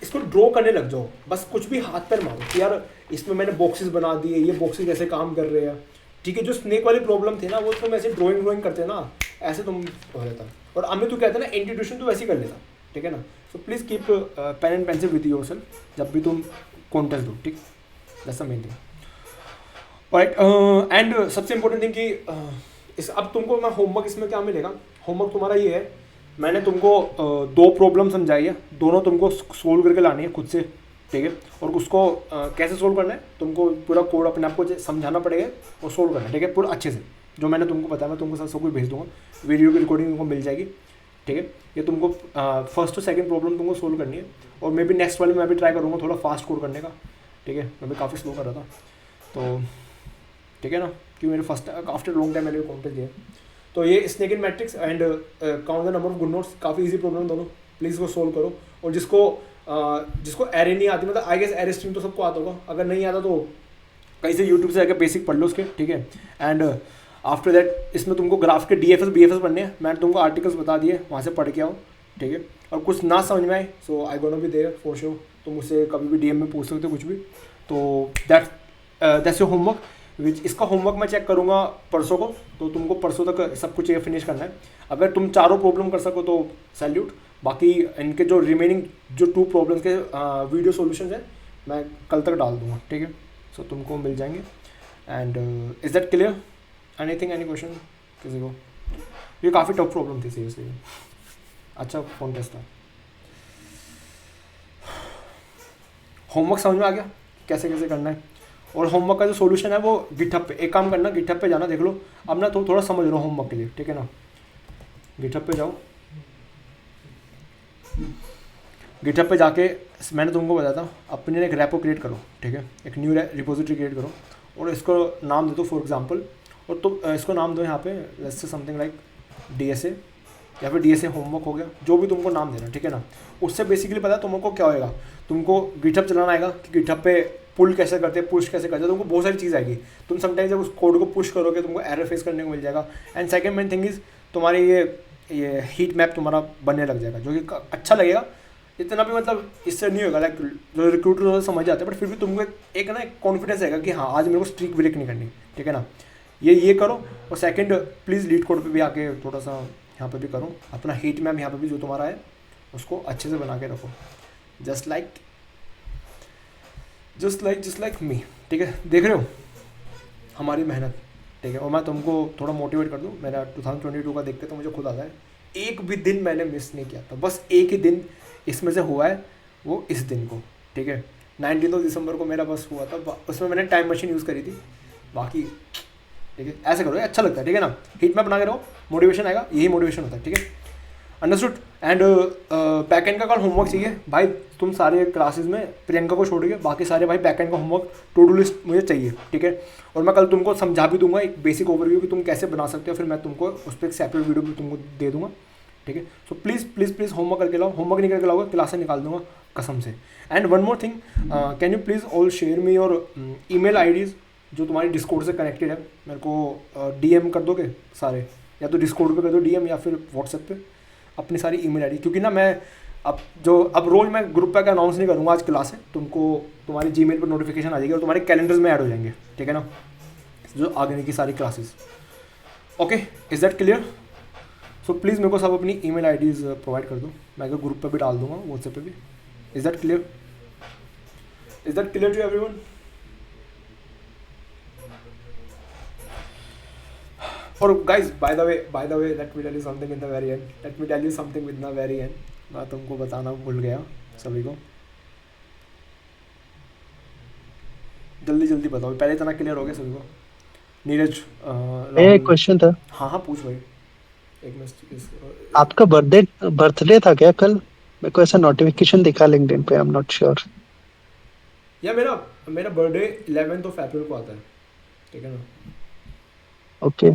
इसको ड्रॉ करने लग जाओ, बस कुछ भी हाथ पैर मारो कि यार इसमें मैंने बॉक्सेस बना दिए, ये बॉक्सेस कैसे काम कर रहे हैं, ठीक है। जो स्नेक वाली प्रॉब्लम थी ना, वो तुम ऐसे ड्राइंग करते ना, ऐसे तुम हो जाता। और अमित तू कहता ना इंट्रोड्यूशन तो वैसे ही कर लेता, ठीक है ना। So please keep pen and pencil with yourself जब भी तुम कॉन्टेस्ट दो, ठीक, that's the main thing. Right, and सबसे इम्पोर्टेंट थिंग कि इस अब तुमको मैं होमवर्क इसमें क्या मिलेगा, होमवर्क तुम्हारा ये है, मैंने तुमको दो प्रॉब्लम समझाई है, दोनों तुमको सोल्व करके लानी है खुद से, ठीक है। और उसको कैसे सोल्व करना है, तुमको पूरा कोड अपने आप को समझाना पड़ेगा और सोल्व करना है, ठीक है, पूरा अच्छे से। जो मैंने तुमको बताया मैं तुमको सब कुछ भेज दूंगा, वीडियो की रिकॉर्डिंग तुमको मिल जाएगी, ठीक है। ये तुमको फर्स्ट और सेकंड प्रॉब्लम तुमको सोल्व करनी है, और मे बी नेक्स्ट वाले मैं भी ट्राई करूँगा थोड़ा फास्ट कोड करने का, ठीक है। मैं भी काफ़ी स्लो कर रहा था, तो ठीक है ना, क्योंकि मेरे फर्स्ट आफ्टर लॉन्ग टाइम मैंने कॉम्प्लीट किया। तो ये snake in matrix and count the number of good notes, काफ़ी इजी प्रॉब्लम दोनों, प्लीज़ इसको सोल्व करो। और जिसको एरे नहीं आती, मतलब आई गेस एरे स्ट्रिंग तो सबको आता होगा, अगर नहीं आता तो कहीं से यूट्यूब से आकर बेसिक पढ़ लो उसके, ठीक है। एंड आफ्टर दैट इसमें तुमको ग्राफ के DFS BFS पढ़ने हैं, मैंने तुमको आर्टिकल्स बता दिए, वहाँ से पढ़ के आओ, ठीक है। और कुछ ना समझ में आए so I gonna be there for sure, तुम मुझसे कभी भी DM में पूछ सकते हो कुछ भी। तो दैट्स योर होमवर्क, विच इसका होमवर्क मैं चेक करूँगा परसों को, तो तुमको परसों तक सब कुछ ये फिनिश करना है। अगर तुम चारों प्रॉब्लम कर सको तो सैल्यूट, बाकी इनके जो रिमेनिंग जो 2 प्रॉब्लम्स के वीडियो सॉल्यूशंस हैं मैं कल तक डाल दूँगा, ठीक है। सो तुमको मिल जाएंगे। And is that clear? Anything, any question किसी को? ये काफ़ी टफ प्रॉब्लम थी सीरियसली, अच्छा कॉन्टेस्ट था। होमवर्क समझ में आ गया कैसे कैसे करना है? और होमवर्क का जो सॉल्यूशन है वो गिटहब पे, एक काम करना, गिटहब पे जाना, देख लो। अब ना थोड़ा समझ लो होमवर्क के लिए, ठीक है ना। गिटहब पे जाओ, गिटहब पे जाके मैंने तुमको बताया था अपने एक रैपो क्रिएट करो, ठीक है, एक न्यू रिपोजिटरी क्रिएट करो और इसको नाम दे दो फॉर एग्जांपल, और तुम इसको नाम दो यहाँ पे let's say something like DSA या फिर DSA होमवर्क हो गया, जो भी तुमको नाम देना, ठीक है ना। उससे बेसिकली पता है तुमको क्या होएगा, तुमको गिटहब चलाना आएगा कि गिटहब पे पुल कैसे करते हैं, पुश कैसे करते हैं, तुमको बहुत सारी चीज़ आएगी। तुम समटाइम्स जब उस कोड को पुश करोगे तुमको एरर फेस करने को मिल जाएगा। And second main thing is तुम्हारी ये हीट मैप तुम्हारा बनने लग जाएगा, जो कि अच्छा लगेगा। इतना भी मतलब इससे नहीं होगा, लाइक जो रिक्रूटर समझ जाते हैं, बट फिर भी तुमको एक ना एक कॉन्फिडेंस आएगा कि हाँ आज मेरे को स्ट्रीक ब्रेक नहीं करनी, ठीक है ना। ये करो। और सेकंड प्लीज़ लीड कोड पे भी आके थोड़ा सा यहाँ पे भी करो, अपना हीट मैप यहाँ पे भी जो तुम्हारा है उसको अच्छे से बना के रखो, जस्ट लाइक मी, ठीक है। देख रहे हो हमारी मेहनत, ठीक है। और मैं तुमको थोड़ा मोटिवेट कर दूँ, मेरा 2022 का देखते तो मुझे खुद आता है, एक भी दिन मैंने मिस नहीं किया था, बस एक ही दिन इसमें से हुआ है, वो इस दिन को, ठीक है, 19 दिसंबर को मेरा बस हुआ था, उसमें मैंने टाइम मशीन यूज़ करी थी। बाकी ठीक है, ऐसे करो, अच्छा लगता है, ठीक है ना। हीट मैप बना के रहो, मोटिवेशन आएगा, यही मोटिवेशन होता है, ठीक है। अंडरस्टूड। एंड बैकएंड का कल होमवर्क चाहिए भाई, तुम सारे क्लासेस में प्रियंका को छोड़ के बाकी सारे भाई बैकएंड का होमवर्क टू डू लिस्ट मुझे चाहिए, ठीक है। और मैं कल तुमको समझा भी दूंगा एक बेसिक ओवरव्यू कि तुम कैसे बना सकते हो, फिर मैं तुमको उस पर एक सेपरेट वीडियो भी तुमको दे दूंगा, ठीक है। सो प्लीज़ होमवर्क करके लाओ, होमवर्क नहीं करके लाओगे क्लास से निकाल दूंगा कसम से। And one more thing, can you please all share me और ईमेल आईडीज़ जो तुम्हारी डिस्कॉर्ड से कनेक्टेड है, मेरे को DM कर दोगे सारे, या तो डिस्कॉर्ड पे कर दो DM या फिर व्हाट्सएप पे अपनी सारी ईमेल आईडी, क्योंकि ना मैं अब रोज़ मैं ग्रुप पे अनाउंस नहीं करूँगा आज क्लास है, तुमको तुम्हारी Gmail पर नोटिफिकेशन आ जाएगी और तुम्हारे कैलेंडर्स में ऐड हो जाएंगे, ठीक है ना, जो आगे की सारी classes. Okay, is that clear? So please मेरे को सब अपनी ईमेल आईडीज़ प्रोवाइड कर दो, मैं ग्रुप पे भी डाल दूँगा, व्हाट्सएप पे भी, Is that clear? Is that clear to everyone? Or guys, by the way, let me tell you something in the very end. Let me tell you something in the very end. मैं तुमको बताना भूल गया सभी को. जल्दी जल्दी बताओ, पहले इतना क्लियर हो गया सभी को. नीरज एक राहुल. क्वेश्चन था, हाँ हाँ पूछ भाई. एक मिनट. आपका बर्थडे था क्या कल? मेरे को ऐसा नोटिफिकेशन दिखा लिंक्डइन पे, आई एम नॉट श्योर. या मेरा बर्थडे 11th of April को आता है, ठीक है ना. ओके